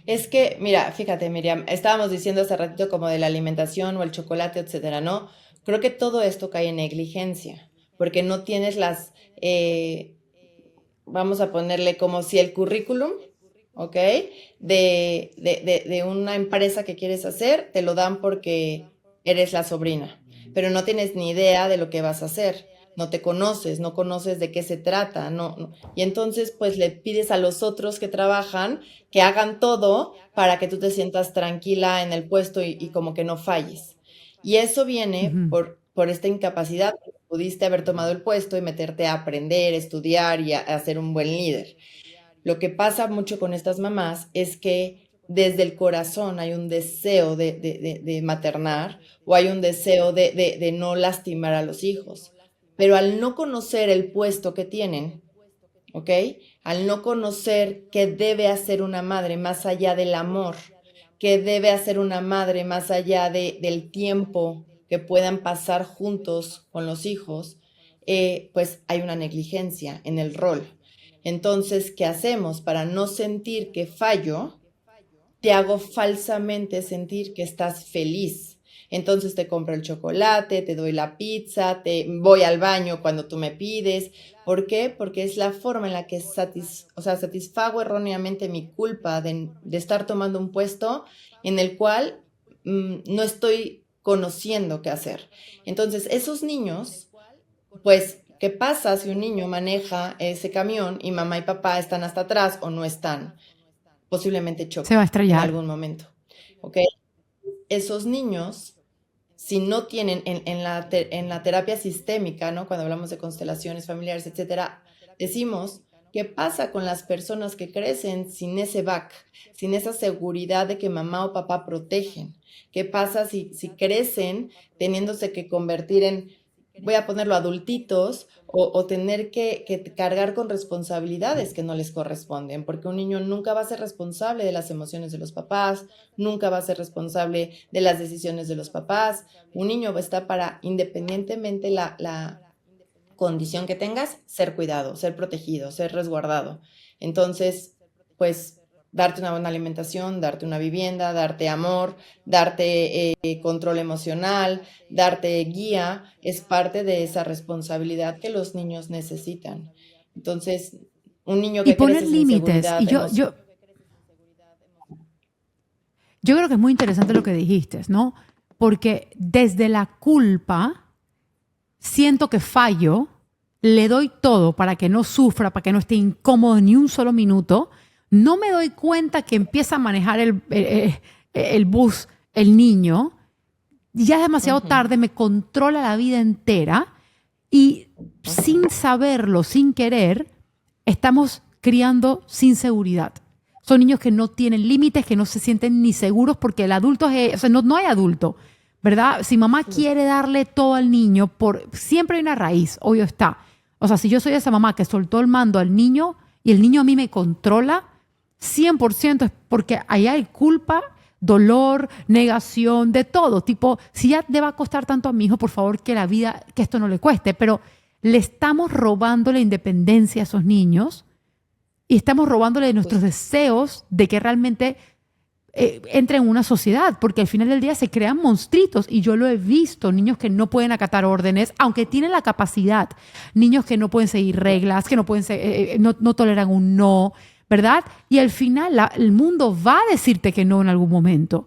Es que, mira, fíjate, Miriam, estábamos diciendo hace ratito como de la alimentación o el chocolate, etcétera, ¿no? Creo que todo esto cae en negligencia, porque no tienes vamos a ponerle como si el currículum, ¿ok? De una empresa que quieres hacer, te lo dan porque eres la sobrina, pero no tienes ni idea de lo que vas a hacer, no te conoces, no conoces de qué se trata, y entonces pues le pides a los otros que trabajan que hagan todo para que tú te sientas tranquila en el puesto y como que no falles. Y eso viene Ujú. por esta incapacidad. Pudiste haber tomado el puesto y meterte a aprender, estudiar y a ser un buen líder. Lo que pasa mucho con estas mamás es que desde el corazón hay un deseo de maternar o hay un deseo de no lastimar a los hijos. Pero al no conocer el puesto que tienen, ¿ok? Al no conocer qué debe hacer una madre más allá del amor, qué debe hacer una madre más allá del tiempo que puedan pasar juntos con los hijos, pues hay una negligencia en el rol. Entonces, ¿qué hacemos para no sentir que fallo? Te hago falsamente sentir que estás feliz. Entonces te compro el chocolate, te doy la pizza, te voy al baño cuando tú me pides. ¿Por qué? Porque es la forma en la que o sea, satisfago erróneamente mi culpa de estar tomando un puesto en el cual no estoy conociendo qué hacer. Entonces, esos niños, pues, ¿qué pasa si un niño maneja ese camión y mamá y papá están hasta atrás o no están? Posiblemente Se va a choque en estrellar. algún momento. ¿Ok? Esos niños, si no tienen en la terapia sistémica, ¿no? Cuando hablamos de constelaciones familiares, etcétera, decimos ¿Qué pasa con las personas que crecen sin ese back, sin esa seguridad de que mamá o papá protegen? ¿Qué pasa si crecen teniéndose que convertir en, voy a ponerlo, adultitos o tener que cargar con responsabilidades que no les corresponden? Porque un niño nunca va a ser responsable de las emociones de los papás, nunca va a ser responsable de las decisiones de los papás. Un niño está para, independientemente la condición que tengas, ser cuidado, ser protegido, ser resguardado. Entonces, pues darte una buena alimentación, darte una vivienda, darte amor, darte control emocional, darte guía, es parte de esa responsabilidad que los niños necesitan. Entonces, un niño Y que poner crece sin límites. Y seguridad yo creo que es muy interesante lo que dijiste, ¿no? Porque desde la culpa siento que fallo, le doy todo para que no sufra, para que no esté incómodo ni un solo minuto, no me doy cuenta que empieza a manejar el bus el niño, ya es demasiado tarde, me controla la vida entera y sin saberlo, sin querer, estamos criando sin seguridad. Son niños que no tienen límites, que no se sienten ni seguros porque el adulto es, o sea, no hay adulto, ¿verdad? Si mamá quiere darle todo al niño, siempre hay una raíz, obvio está. O sea, si yo soy esa mamá que soltó el mando al niño y el niño a mí me controla, 100% es porque ahí hay culpa, dolor, negación, de todo. Tipo, si ya le va a costar tanto a mi hijo, por favor, que esto no le cueste. Pero le estamos robando la independencia a esos niños y estamos robándole nuestros deseos de que realmente entren en una sociedad, porque al final del día se crean monstruitos y yo lo he visto, niños que no pueden acatar órdenes, aunque tienen la capacidad, niños que no pueden seguir reglas, que no pueden no toleran un no, ¿verdad? Y al final el mundo va a decirte que no en algún momento.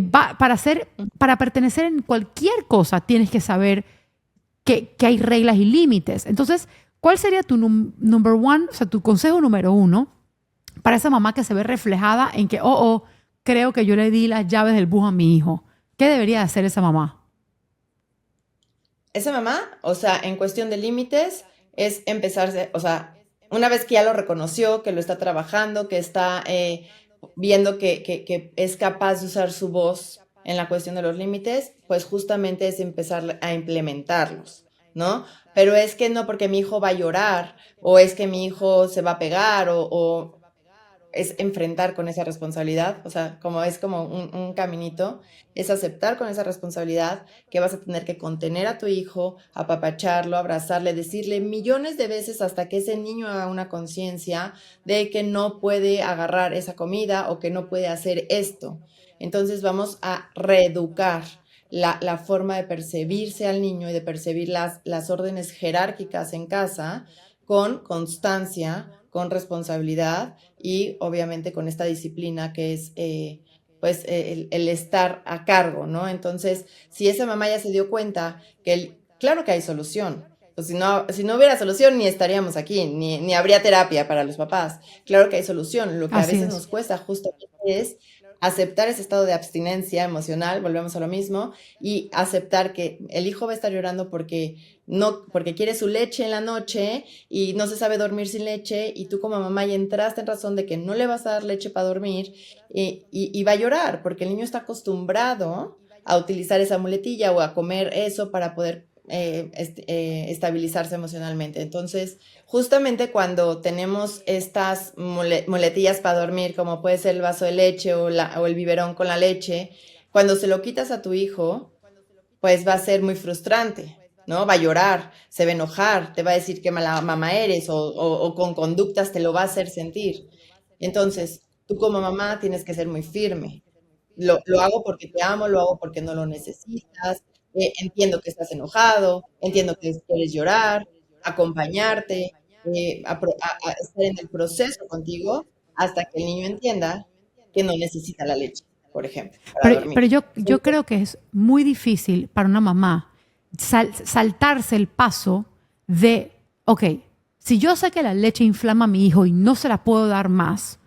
Para pertenecer en cualquier cosa tienes que saber que hay reglas y límites. Entonces, ¿cuál sería tu number one, o sea, tu consejo número uno para esa mamá que se ve reflejada en que, creo que yo le di las llaves del bus a mi hijo? ¿Qué debería hacer esa mamá? Esa mamá, o sea, en cuestión de límites, es empezarse, o sea, una vez que ya lo reconoció, que lo está trabajando, que está viendo que es capaz de usar su voz en la cuestión de los límites, pues justamente es empezar a implementarlos, ¿no? Pero es que no porque mi hijo va a llorar, o es que mi hijo se va a pegar, o es enfrentar con esa responsabilidad, o sea, es como un caminito, es aceptar con esa responsabilidad que vas a tener que contener a tu hijo, apapacharlo, abrazarle, decirle millones de veces hasta que ese niño haga una conciencia de que no puede agarrar esa comida o que no puede hacer esto. Entonces vamos a reeducar la forma de percibirse al niño y de percibir las órdenes jerárquicas en casa con constancia, con responsabilidad y obviamente con esta disciplina que es pues el estar a cargo, ¿no? Entonces, si esa mamá ya se dio cuenta claro que hay solución. Pues si no hubiera solución, ni estaríamos aquí, ni habría terapia para los papás. Claro que hay solución. Lo que a veces nos cuesta justamente es aceptar ese estado de abstinencia emocional, volvemos a lo mismo, y aceptar que el hijo va a estar llorando porque quiere su leche en la noche y no se sabe dormir sin leche, y tú como mamá ya entraste en razón de que no le vas a dar leche para dormir y va a llorar porque el niño está acostumbrado a utilizar esa muletilla o a comer eso para poder estabilizarse emocionalmente. Entonces, justamente cuando tenemos estas muletillas para dormir, como puede ser el vaso de leche o el biberón con la leche, cuando se lo quitas a tu hijo, pues va a ser muy frustrante, ¿no? Va a llorar, se va a enojar, te va a decir qué mala mamá eres o con conductas te lo va a hacer sentir. Entonces, tú como mamá tienes que ser muy firme. Lo hago porque te amo, lo hago porque no lo necesitas, entiendo que estás enojado, entiendo que quieres llorar, acompañarte, estar en el proceso contigo hasta que el niño entienda que no necesita la leche, por ejemplo, para dormir. Pero yo creo que es muy difícil para una mamá saltarse el paso de, ok, si yo sé que la leche inflama a mi hijo y no se la puedo dar más,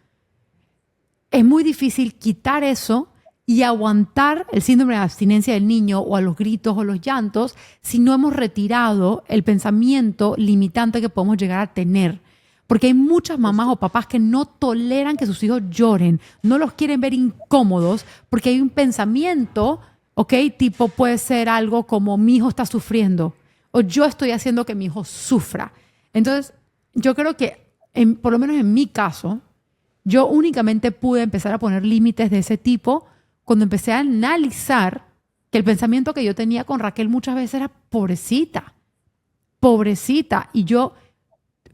es muy difícil quitar eso y aguantar el síndrome de abstinencia del niño o a los gritos o los llantos si no hemos retirado el pensamiento limitante que podemos llegar a tener. Porque hay muchas mamás o papás que no toleran que sus hijos lloren, no los quieren ver incómodos porque hay un pensamiento, ¿ok? Tipo puede ser algo como mi hijo está sufriendo o yo estoy haciendo que mi hijo sufra. Entonces, yo creo que, por lo menos en mi caso, yo únicamente pude empezar a poner límites de ese tipo cuando empecé a analizar que el pensamiento que yo tenía con Raquel muchas veces era pobrecita, pobrecita. Y yo,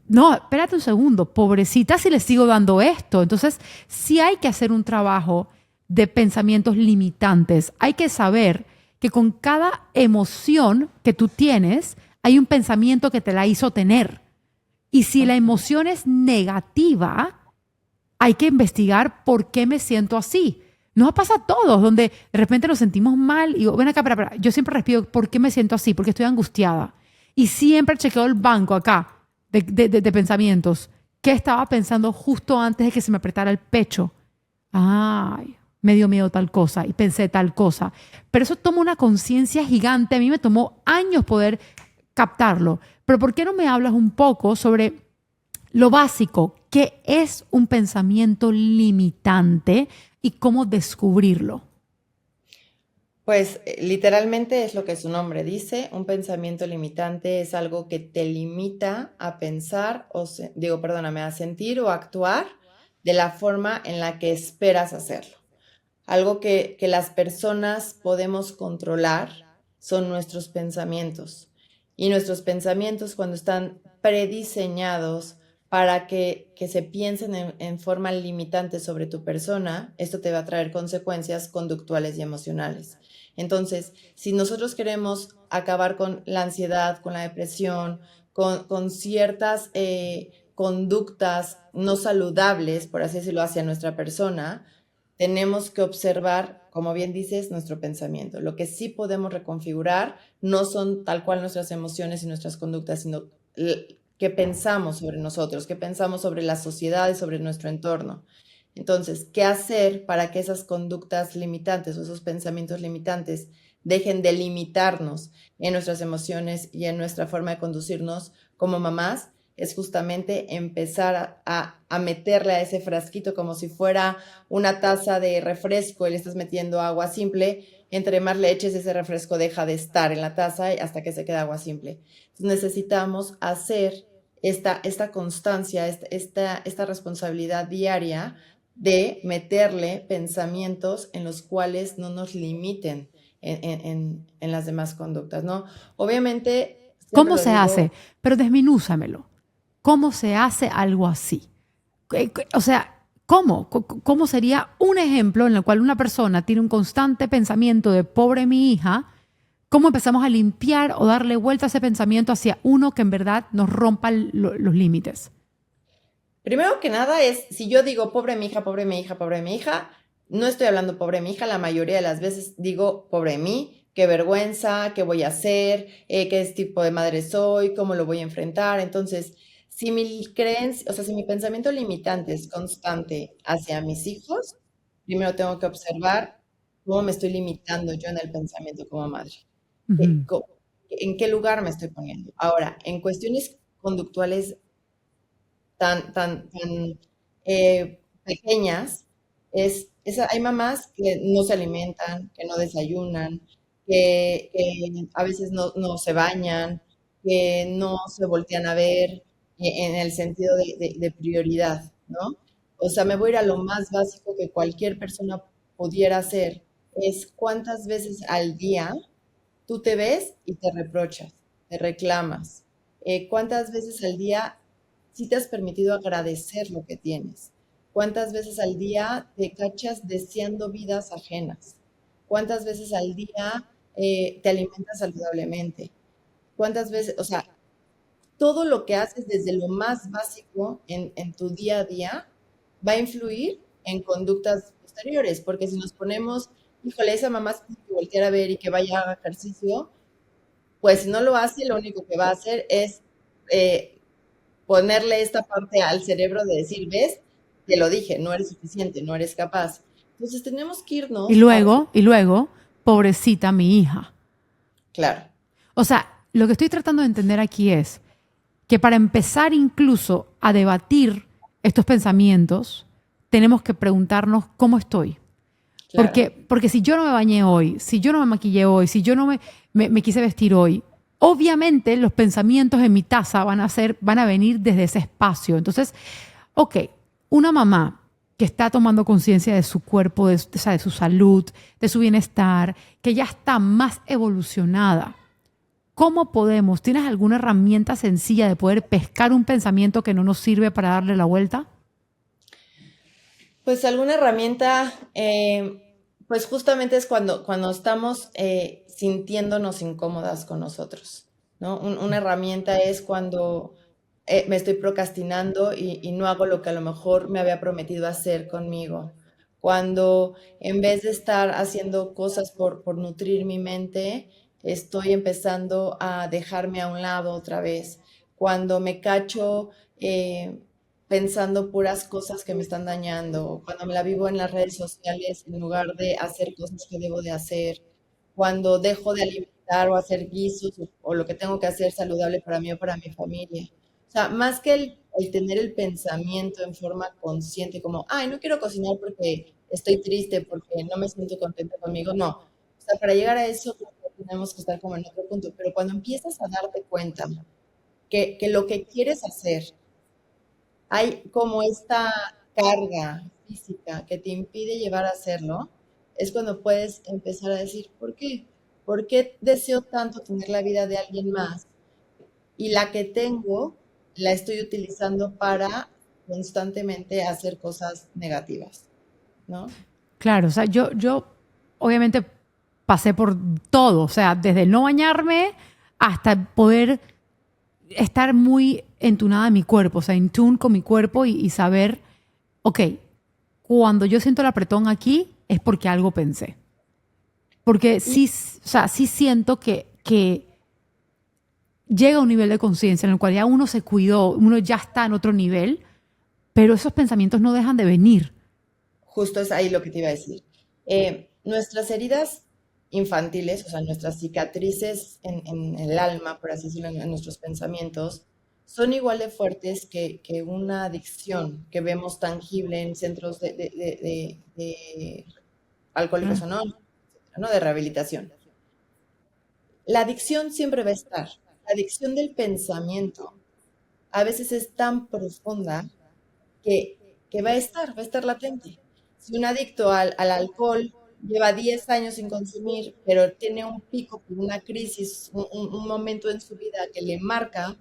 no, espérate un segundo, pobrecita si le sigo dando esto. Entonces, sí hay que hacer un trabajo de pensamientos limitantes. Hay que saber que con cada emoción que tú tienes, hay un pensamiento que te la hizo tener. Y si la emoción es negativa, hay que investigar por qué me siento así. Nos pasa a todos, donde de repente nos sentimos mal y digo, ven acá, espera. Yo siempre respiro, ¿por qué me siento así? Porque estoy angustiada. Y siempre chequeo el banco acá de pensamientos. ¿Qué estaba pensando justo antes de que se me apretara el pecho? Ay, me dio miedo tal cosa y pensé tal cosa. Pero eso toma una conciencia gigante. A mí me tomó años poder captarlo. Pero ¿por qué no me hablas un poco sobre lo básico? ¿Qué es un pensamiento limitante y cómo descubrirlo? Pues literalmente es lo que su nombre dice, un pensamiento limitante es algo que te limita a pensar, perdóname, a sentir o actuar de la forma en la que esperas hacerlo. Algo que las personas podemos controlar son nuestros pensamientos. Y nuestros pensamientos, cuando están prediseñados para que se piensen en forma limitante sobre tu persona, esto te va a traer consecuencias conductuales y emocionales. Entonces, si nosotros queremos acabar con la ansiedad, con la depresión, con ciertas conductas no saludables, por así decirlo, hacia nuestra persona, tenemos que observar, como bien dices, nuestro pensamiento. Lo que sí podemos reconfigurar no son tal cual nuestras emociones y nuestras conductas, sino qué pensamos sobre nosotros, qué pensamos sobre la sociedad y sobre nuestro entorno. Entonces, ¿qué hacer para que esas conductas limitantes o esos pensamientos limitantes dejen de limitarnos en nuestras emociones y en nuestra forma de conducirnos como mamás? Es justamente empezar a meterle a ese frasquito como si fuera una taza de refresco y le estás metiendo agua simple. Entre más le eches, ese refresco deja de estar en la taza hasta que se queda agua simple. Entonces necesitamos hacer esta constancia, esta responsabilidad diaria de meterle pensamientos en los cuales no nos limiten en las demás conductas, ¿no? Obviamente, siempre ¿Cómo lo se digo. hace? Pero desminúzamelo. ¿Cómo se hace algo así? O sea, ¿Cómo sería un ejemplo en el cual una persona tiene un constante pensamiento de pobre mi hija? ¿Cómo empezamos a limpiar o darle vuelta a ese pensamiento hacia uno que en verdad nos rompa los límites? Primero que nada es, si yo digo pobre mi hija, pobre mi hija, pobre mi hija, no estoy hablando pobre mi hija, la mayoría de las veces digo pobre mí, qué vergüenza, qué voy a hacer, qué tipo de madre soy, cómo lo voy a enfrentar. Entonces, si mi creencia, o sea, si mi pensamiento limitante es constante hacia mis hijos, primero tengo que observar cómo me estoy limitando yo en el pensamiento como madre. Ujú. ¿En qué lugar me estoy poniendo? Ahora, en cuestiones conductuales pequeñas, hay mamás que no se alimentan, que no desayunan, que a veces no se bañan, que no se voltean a ver en el sentido de prioridad, ¿no? O sea, me voy a ir a lo más básico que cualquier persona pudiera hacer, es cuántas veces al día tú te ves y te reprochas, te reclamas. ¿Cuántas veces al día sí te has permitido agradecer lo que tienes? ¿Cuántas veces al día te cachas deseando vidas ajenas? ¿Cuántas veces al día te alimentas saludablemente? ¿Cuántas veces, o sea, todo lo que haces desde lo más básico en tu día a día va a influir en conductas posteriores? Porque si nos ponemos, híjole, esa mamá se tiene que voltear a ver y que vaya a hacer ejercicio, pues si no lo hace, lo único que va a hacer es eh, ponerle esta parte al cerebro de decir, ves, te lo dije, no eres suficiente, no eres capaz. Entonces tenemos que Y irnos a, luego, y luego, pobrecita mi hija. claro, O sea, lo que estoy tratando de entender aquí es que para empezar incluso a debatir estos pensamientos, tenemos que preguntarnos cómo estoy. Claro. Porque si yo no me bañé hoy, si yo no me maquillé hoy, si yo no me quise vestir hoy, obviamente los pensamientos en mi taza van a venir desde ese espacio. Entonces, ok, una mamá que está tomando conciencia de su cuerpo, o sea, de su salud, de su bienestar, que ya está más evolucionada. ¿Cómo podemos? ¿Tienes alguna herramienta sencilla de poder pescar un pensamiento que no nos sirve para darle la vuelta? Pues alguna herramienta, pues justamente es cuando estamos sintiéndonos incómodas con nosotros, ¿no? Una herramienta es cuando me estoy procrastinando y no hago lo que a lo mejor me había prometido hacer conmigo. Cuando en vez de estar haciendo cosas por nutrir mi mente, estoy empezando a dejarme a un lado otra vez. Cuando me cacho pensando puras cosas que me están dañando, cuando me la vivo en las redes sociales en lugar de hacer cosas que debo de hacer, cuando dejo de alimentar o hacer guisos o lo que tengo que hacer saludable para mí o para mi familia. O sea, más que el tener el pensamiento en forma consciente, como, ay, no quiero cocinar porque estoy triste, porque no me siento contenta conmigo, no. O sea, para llegar a eso creo que tenemos que estar como en otro punto, pero cuando empiezas a darte cuenta que lo que quieres hacer hay como esta carga física que te impide llevar a hacerlo, es cuando puedes empezar a decir, ¿por qué? ¿Por qué deseo tanto tener la vida de alguien más? Y la que tengo la estoy utilizando para constantemente hacer cosas negativas, ¿no? Claro, o sea, yo obviamente pasé por todo, o sea, desde no bañarme hasta poder estar muy entunada en mi cuerpo, o sea, in tune con mi cuerpo y saber, ok, cuando yo siento el apretón aquí es porque algo pensé. Porque Y sí, o sea, sí siento que llega a un nivel de conciencia en el cual ya uno se cuidó, uno ya está en otro nivel, pero esos pensamientos no dejan de venir. justo es ahí lo que te iba a decir. Nuestras heridas infantiles, o sea, nuestras cicatrices en el alma, por así decirlo, en nuestros pensamientos, son igual de fuertes que una adicción que vemos tangible en centros de alcohólicos Ah, anónimos, ¿no? De rehabilitación. La adicción siempre va a estar. La adicción del pensamiento a veces es tan profunda que, que va a estar latente. Si un adicto al alcohol lleva 10 años sin consumir, pero tiene un pico, una crisis, un momento en su vida que le marca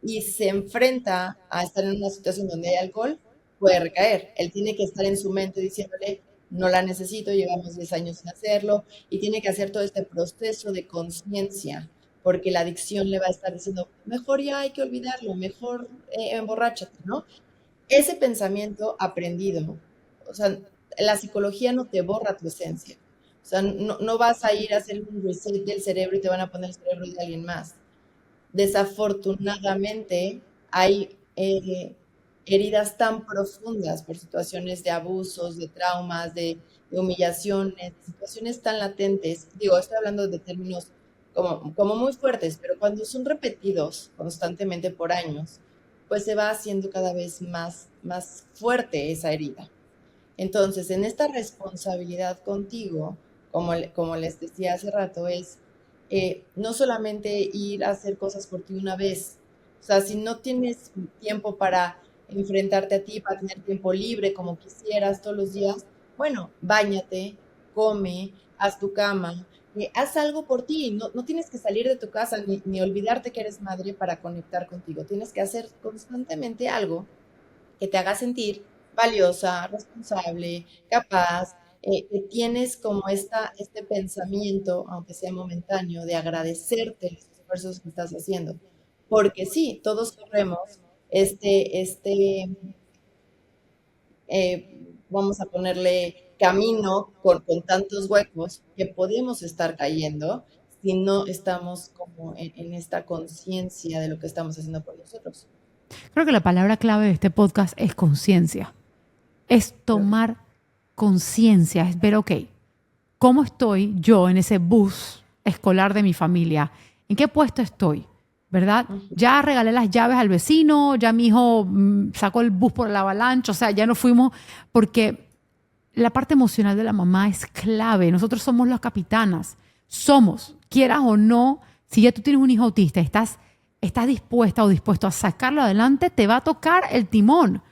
y se enfrenta a estar en una situación donde hay alcohol, puede recaer. Él tiene que estar en su mente diciéndole, no la necesito, llevamos 10 años sin hacerlo, y tiene que hacer todo este proceso de conciencia, porque la adicción le va a estar diciendo, mejor ya hay que olvidarlo, mejor emborráchate, ¿no? Ese pensamiento aprendido, o sea, la psicología no te borra tu esencia. O sea, no vas a ir a hacer un reset del cerebro y te van a poner el cerebro de alguien más. Desafortunadamente, hay heridas tan profundas por situaciones de abusos, de traumas, de humillaciones, situaciones tan latentes. Digo, estoy hablando de términos como muy fuertes, pero cuando son repetidos constantemente por años, pues se va haciendo cada vez más fuerte esa herida. Entonces, en esta responsabilidad contigo, como les decía hace rato, es no solamente ir a hacer cosas por ti una vez. O sea, si no tienes tiempo para enfrentarte a ti, para tener tiempo libre como quisieras todos los días, bueno, báñate, come, haz tu cama, haz algo por ti. No tienes que salir de tu casa ni olvidarte que eres madre para conectar contigo. Tienes que hacer constantemente algo que te haga sentir valiosa, responsable, capaz, que tienes como este pensamiento, aunque sea momentáneo, de agradecerte los esfuerzos que estás haciendo. Porque sí, todos corremos este vamos a ponerle camino con tantos huecos que podemos estar cayendo si no estamos como en esta conciencia de lo que estamos haciendo por nosotros. creo que la palabra clave de este podcast es conciencia. Es tomar conciencia, es ver, ok, ¿cómo estoy yo en ese bus escolar de mi familia? ¿En qué puesto estoy? ¿verdad? Ujú. Ya regalé las llaves al vecino, ya mi hijo sacó el bus por la avalancha, o sea, ya nos fuimos porque la parte emocional de la mamá es clave. Nosotros somos las capitanas. Somos, quieras o no, si ya tú tienes un hijo autista, estás dispuesta o dispuesto a sacarlo adelante, te va a tocar el timón.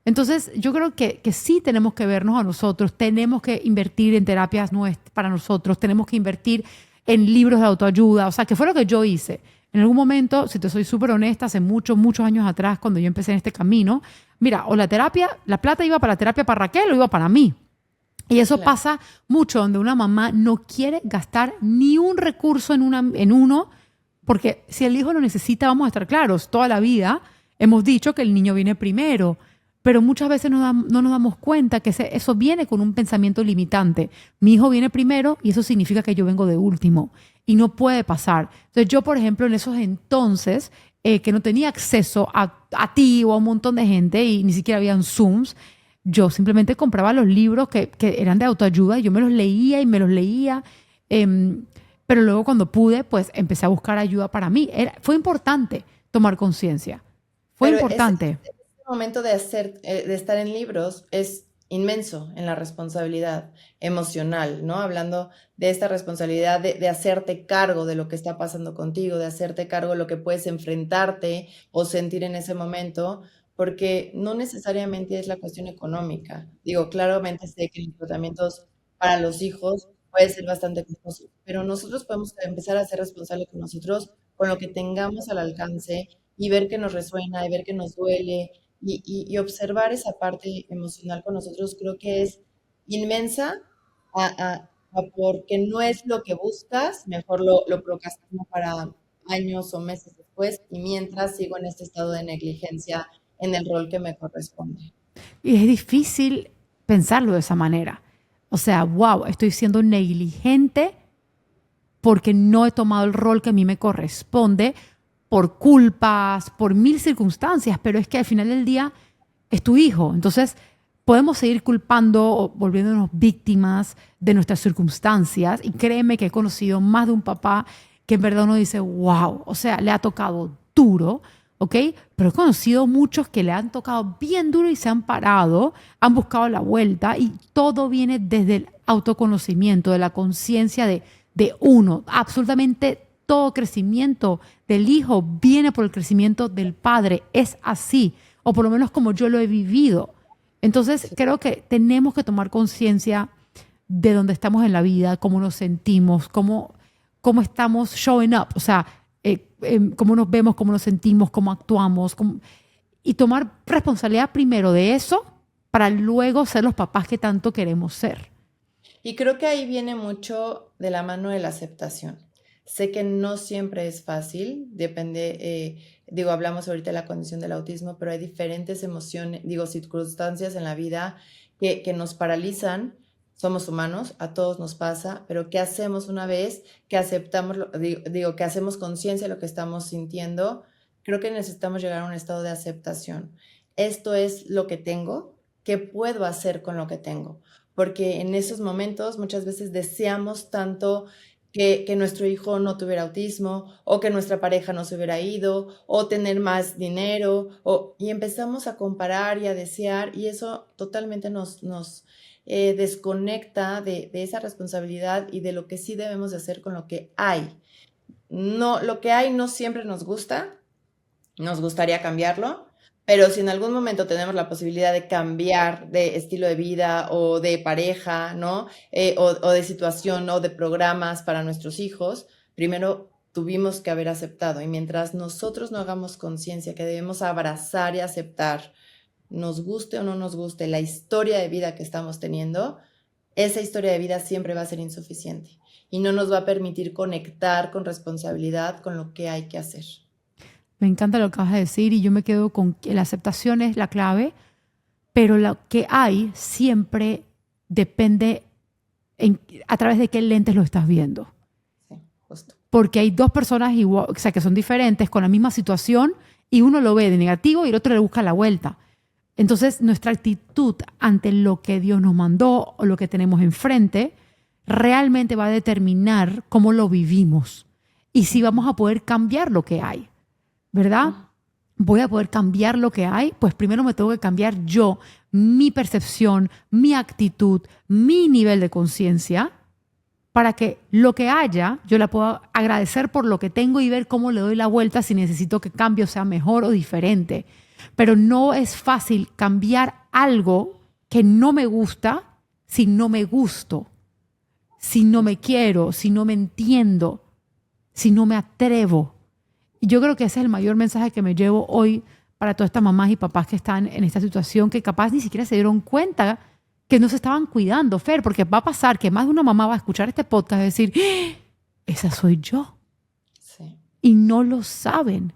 Entonces, yo creo que sí tenemos que vernos a nosotros, tenemos que invertir en terapias para nosotros, tenemos que invertir en libros de autoayuda, o sea, que fue lo que yo hice. En algún momento, si te soy súper honesta, hace muchos, muchos años atrás, cuando yo empecé en este camino, mira, o la terapia, la plata iba para la terapia para Raquel o iba para mí. Y eso Claro. pasa mucho, donde una mamá no quiere gastar ni un recurso en uno, porque si el hijo lo necesita, vamos a estar claros, toda la vida hemos dicho que el niño viene primero, pero muchas veces no nos damos cuenta que eso viene con un pensamiento limitante. Mi hijo viene primero y eso significa que yo vengo de último y no puede pasar. Entonces yo, por ejemplo, en esos entonces que no tenía acceso a ti o a un montón de gente y ni siquiera habían Zooms, yo simplemente compraba los libros que eran de autoayuda y yo me los leía y me los leía. Pero luego cuando pude, pues empecé a buscar ayuda para mí. Fue importante tomar conciencia. Fue Pero importante. ese momento de estar en libros es inmenso en la responsabilidad emocional, ¿no? Hablando de esta responsabilidad de hacerte cargo de lo que está pasando contigo, de hacerte cargo de lo que puedes enfrentarte o sentir en ese momento, porque no necesariamente es la cuestión económica. Digo, claramente sé que los tratamientos para los hijos puede ser bastante costoso, pero nosotros podemos empezar a ser responsables con nosotros, con lo que tengamos al alcance y ver que nos resuena y ver que nos duele y observar esa parte emocional con nosotros creo que es inmensa porque no es lo que buscas, mejor lo procrastino para años o meses después y mientras sigo en este estado de negligencia en el rol que me corresponde. Y es difícil pensarlo de esa manera. O sea, wow, estoy siendo negligente porque no he tomado el rol que a mí me corresponde por culpas, por mil circunstancias, pero es que al final del día es tu hijo. Entonces, podemos seguir culpando o volviéndonos víctimas de nuestras circunstancias. Y créeme que he conocido más de un papá que en verdad uno dice, wow, o sea, le ha tocado duro, ¿ok? Pero he conocido muchos que le han tocado bien duro y se han parado, han buscado la vuelta y todo viene desde el autoconocimiento, de la conciencia de uno. Absolutamente todo crecimiento del hijo viene por el crecimiento del padre. Es así, o por lo menos como yo lo he vivido. Entonces, creo que tenemos que tomar conciencia de dónde estamos en la vida, cómo nos sentimos, cómo estamos showing up, o sea, cómo nos vemos, cómo nos sentimos, cómo actuamos, y tomar responsabilidad primero de eso para luego ser los papás que tanto queremos ser. Y creo que ahí viene mucho de la mano de la aceptación. Sé que no siempre es fácil, depende, digo, hablamos ahorita de la condición del autismo, pero hay diferentes emociones, digo, circunstancias en la vida que nos paralizan. Somos humanos, a todos nos pasa, pero ¿qué hacemos una vez que aceptamos, digo, que hacemos conciencia de lo que estamos sintiendo? Creo que necesitamos llegar a un estado de aceptación. Esto es lo que tengo, ¿qué puedo hacer con lo que tengo? Porque en esos momentos muchas veces deseamos tanto que nuestro hijo no tuviera autismo o que nuestra pareja no se hubiera ido o tener más dinero y empezamos a comparar y a desear y eso totalmente nos desconecta de esa responsabilidad y de lo que sí debemos de hacer con lo que hay. No, lo que hay no siempre nos gusta, nos gustaría cambiarlo, pero si en algún momento tenemos la posibilidad de cambiar de estilo de vida o de pareja, ¿no? O de situación o de programas para nuestros hijos, primero tuvimos que haber aceptado. Y mientras nosotros no hagamos conciencia que debemos abrazar y aceptar, nos guste o no nos guste la historia de vida que estamos teniendo, esa historia de vida siempre va a ser insuficiente y no nos va a permitir conectar con responsabilidad con lo que hay que hacer. Me encanta lo que acabas de decir y yo me quedo con que la aceptación es la clave, pero lo que hay siempre depende a través de qué lentes lo estás viendo. Sí, justo. Porque hay dos personas igual, o sea, que son diferentes con la misma situación y uno lo ve de negativo y el otro le busca la vuelta. Entonces, nuestra actitud ante lo que Dios nos mandó o lo que tenemos enfrente realmente va a determinar cómo lo vivimos y si vamos a poder cambiar lo que hay. ¿verdad? Voy a poder cambiar lo que hay, pues primero me tengo que cambiar yo, mi percepción, mi actitud, mi nivel de conciencia, para que lo que haya yo la pueda agradecer por lo que tengo y ver cómo le doy la vuelta si necesito que cambio sea mejor o diferente. Pero no es fácil cambiar algo que no me gusta si no me gusto, si no me quiero, si no me entiendo, si no me atrevo. Y yo creo que ese es el mayor mensaje que me llevo hoy para todas estas mamás y papás que están en esta situación, que capaz ni siquiera se dieron cuenta que no se estaban cuidando, Fer, porque va a pasar que más de una mamá va a escuchar este podcast y decir, ¡Ah! Esa soy yo. Sí. Y no lo saben.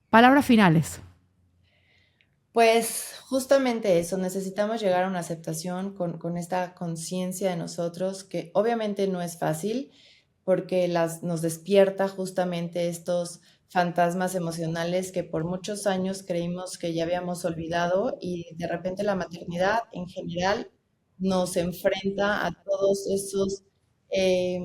Palabras finales. Pues justamente eso, necesitamos llegar a una aceptación con esta conciencia de nosotros, que obviamente no es fácil, porque nos despierta justamente estos fantasmas emocionales que por muchos años creímos que ya habíamos olvidado, y de repente la maternidad en general nos enfrenta a todos esos eh,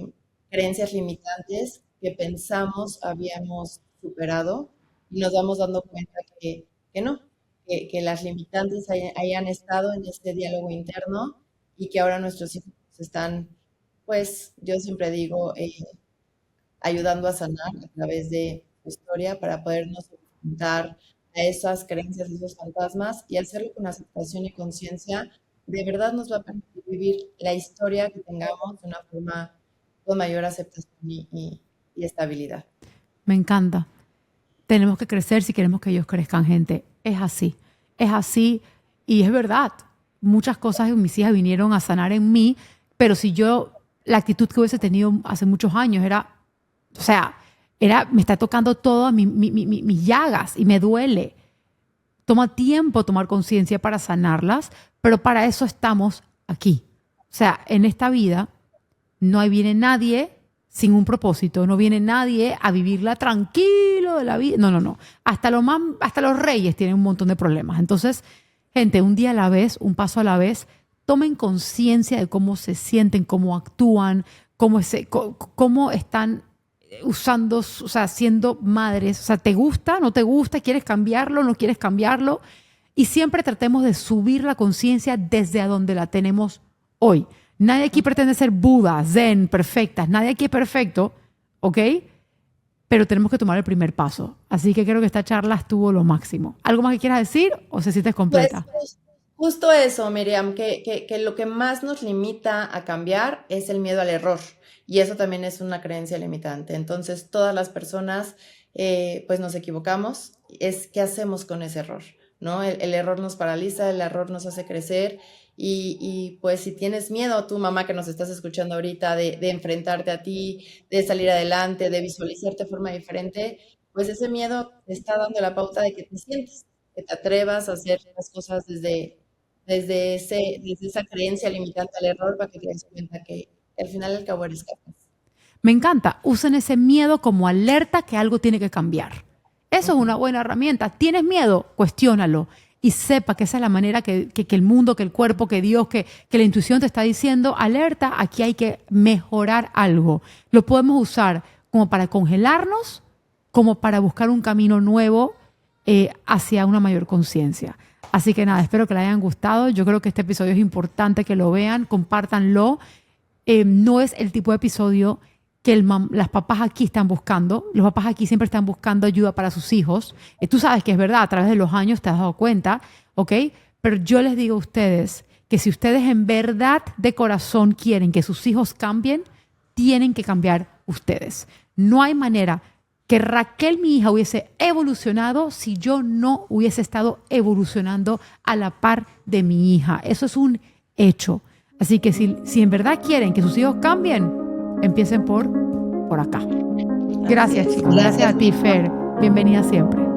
creencias limitantes que pensamos habíamos superado, y nos vamos dando cuenta que no, que las limitantes hayan estado en este diálogo interno, y que ahora nuestros hijos están, pues yo siempre digo, ayudando a sanar a través de su historia para podernos enfrentar a esas creencias, esos fantasmas, y hacerlo con aceptación y conciencia. De verdad nos va a permitir vivir la historia que tengamos de una forma con mayor aceptación y estabilidad. Me encanta. Tenemos que crecer si queremos que ellos crezcan, gente. Es así. Es así y es verdad. Muchas cosas en mis hijas vinieron a sanar en mí, pero si yo, la actitud que hubiese tenido hace muchos años era, o sea, me está tocando todas mis llagas y me duele. Toma tiempo tomar conciencia para sanarlas, pero para eso estamos aquí. O sea, en esta vida no viene nadie sin un propósito, no viene nadie a vivirla tranquilo de la vida. No, no, no. Hasta los reyes tienen un montón de problemas. Entonces, gente, un día a la vez, un paso a la vez, tomen conciencia de cómo se sienten, cómo actúan, cómo están usando, o sea, siendo madres. O sea, ¿te gusta? ¿No te gusta? ¿Quieres cambiarlo? ¿No quieres cambiarlo? Y siempre tratemos de subir la conciencia desde a donde la tenemos hoy. Nadie aquí pretende ser Buda, Zen, perfectas. Nadie aquí es perfecto, ¿ok? Pero tenemos que tomar el primer paso. Así que creo que esta charla estuvo lo máximo. ¿Algo más que quieras decir o se sientes completa? Pues justo eso, Miriam, que lo que más nos limita a cambiar es el miedo al error. Y eso también es una creencia limitante. Entonces, todas las personas, pues nos equivocamos. Es qué hacemos con ese error, ¿no? El error nos paraliza, el error nos hace crecer. Y pues si tienes miedo, tú mamá que nos estás escuchando ahorita, de enfrentarte a ti, de salir adelante, de visualizarte de forma diferente, pues ese miedo te está dando la pauta de que te sientes, que te atrevas a hacer las cosas desde esa creencia limitante al error, para que te des cuenta que al final del cabo eres capaz. Me encanta. Usen ese miedo como alerta que algo tiene que cambiar. Eso es una buena herramienta. ¿Tienes miedo? Cuestiónalo. Y sepa que esa es la manera que el mundo, que el cuerpo, que Dios, que la intuición te está diciendo, alerta, aquí hay que mejorar algo. Lo podemos usar como para congelarnos, como para buscar un camino nuevo hacia una mayor conciencia. Así que nada, espero que les hayan gustado. Yo creo que este episodio es importante que lo vean, compártanlo. No es el tipo de episodio que las papás aquí están buscando. Los papás aquí siempre están buscando ayuda para sus hijos. Tú sabes que es verdad, a través de los años te has dado cuenta, ¿ok? Pero yo les digo a ustedes que si ustedes en verdad de corazón quieren que sus hijos cambien, tienen que cambiar ustedes. No hay manera que Raquel, mi hija, hubiese evolucionado si yo no hubiese estado evolucionando a la par de mi hija. Eso es un hecho. Así que si en verdad quieren que sus hijos cambien, empiecen por acá. Gracias, chicos. Gracias a ti, Fer. Bienvenida siempre.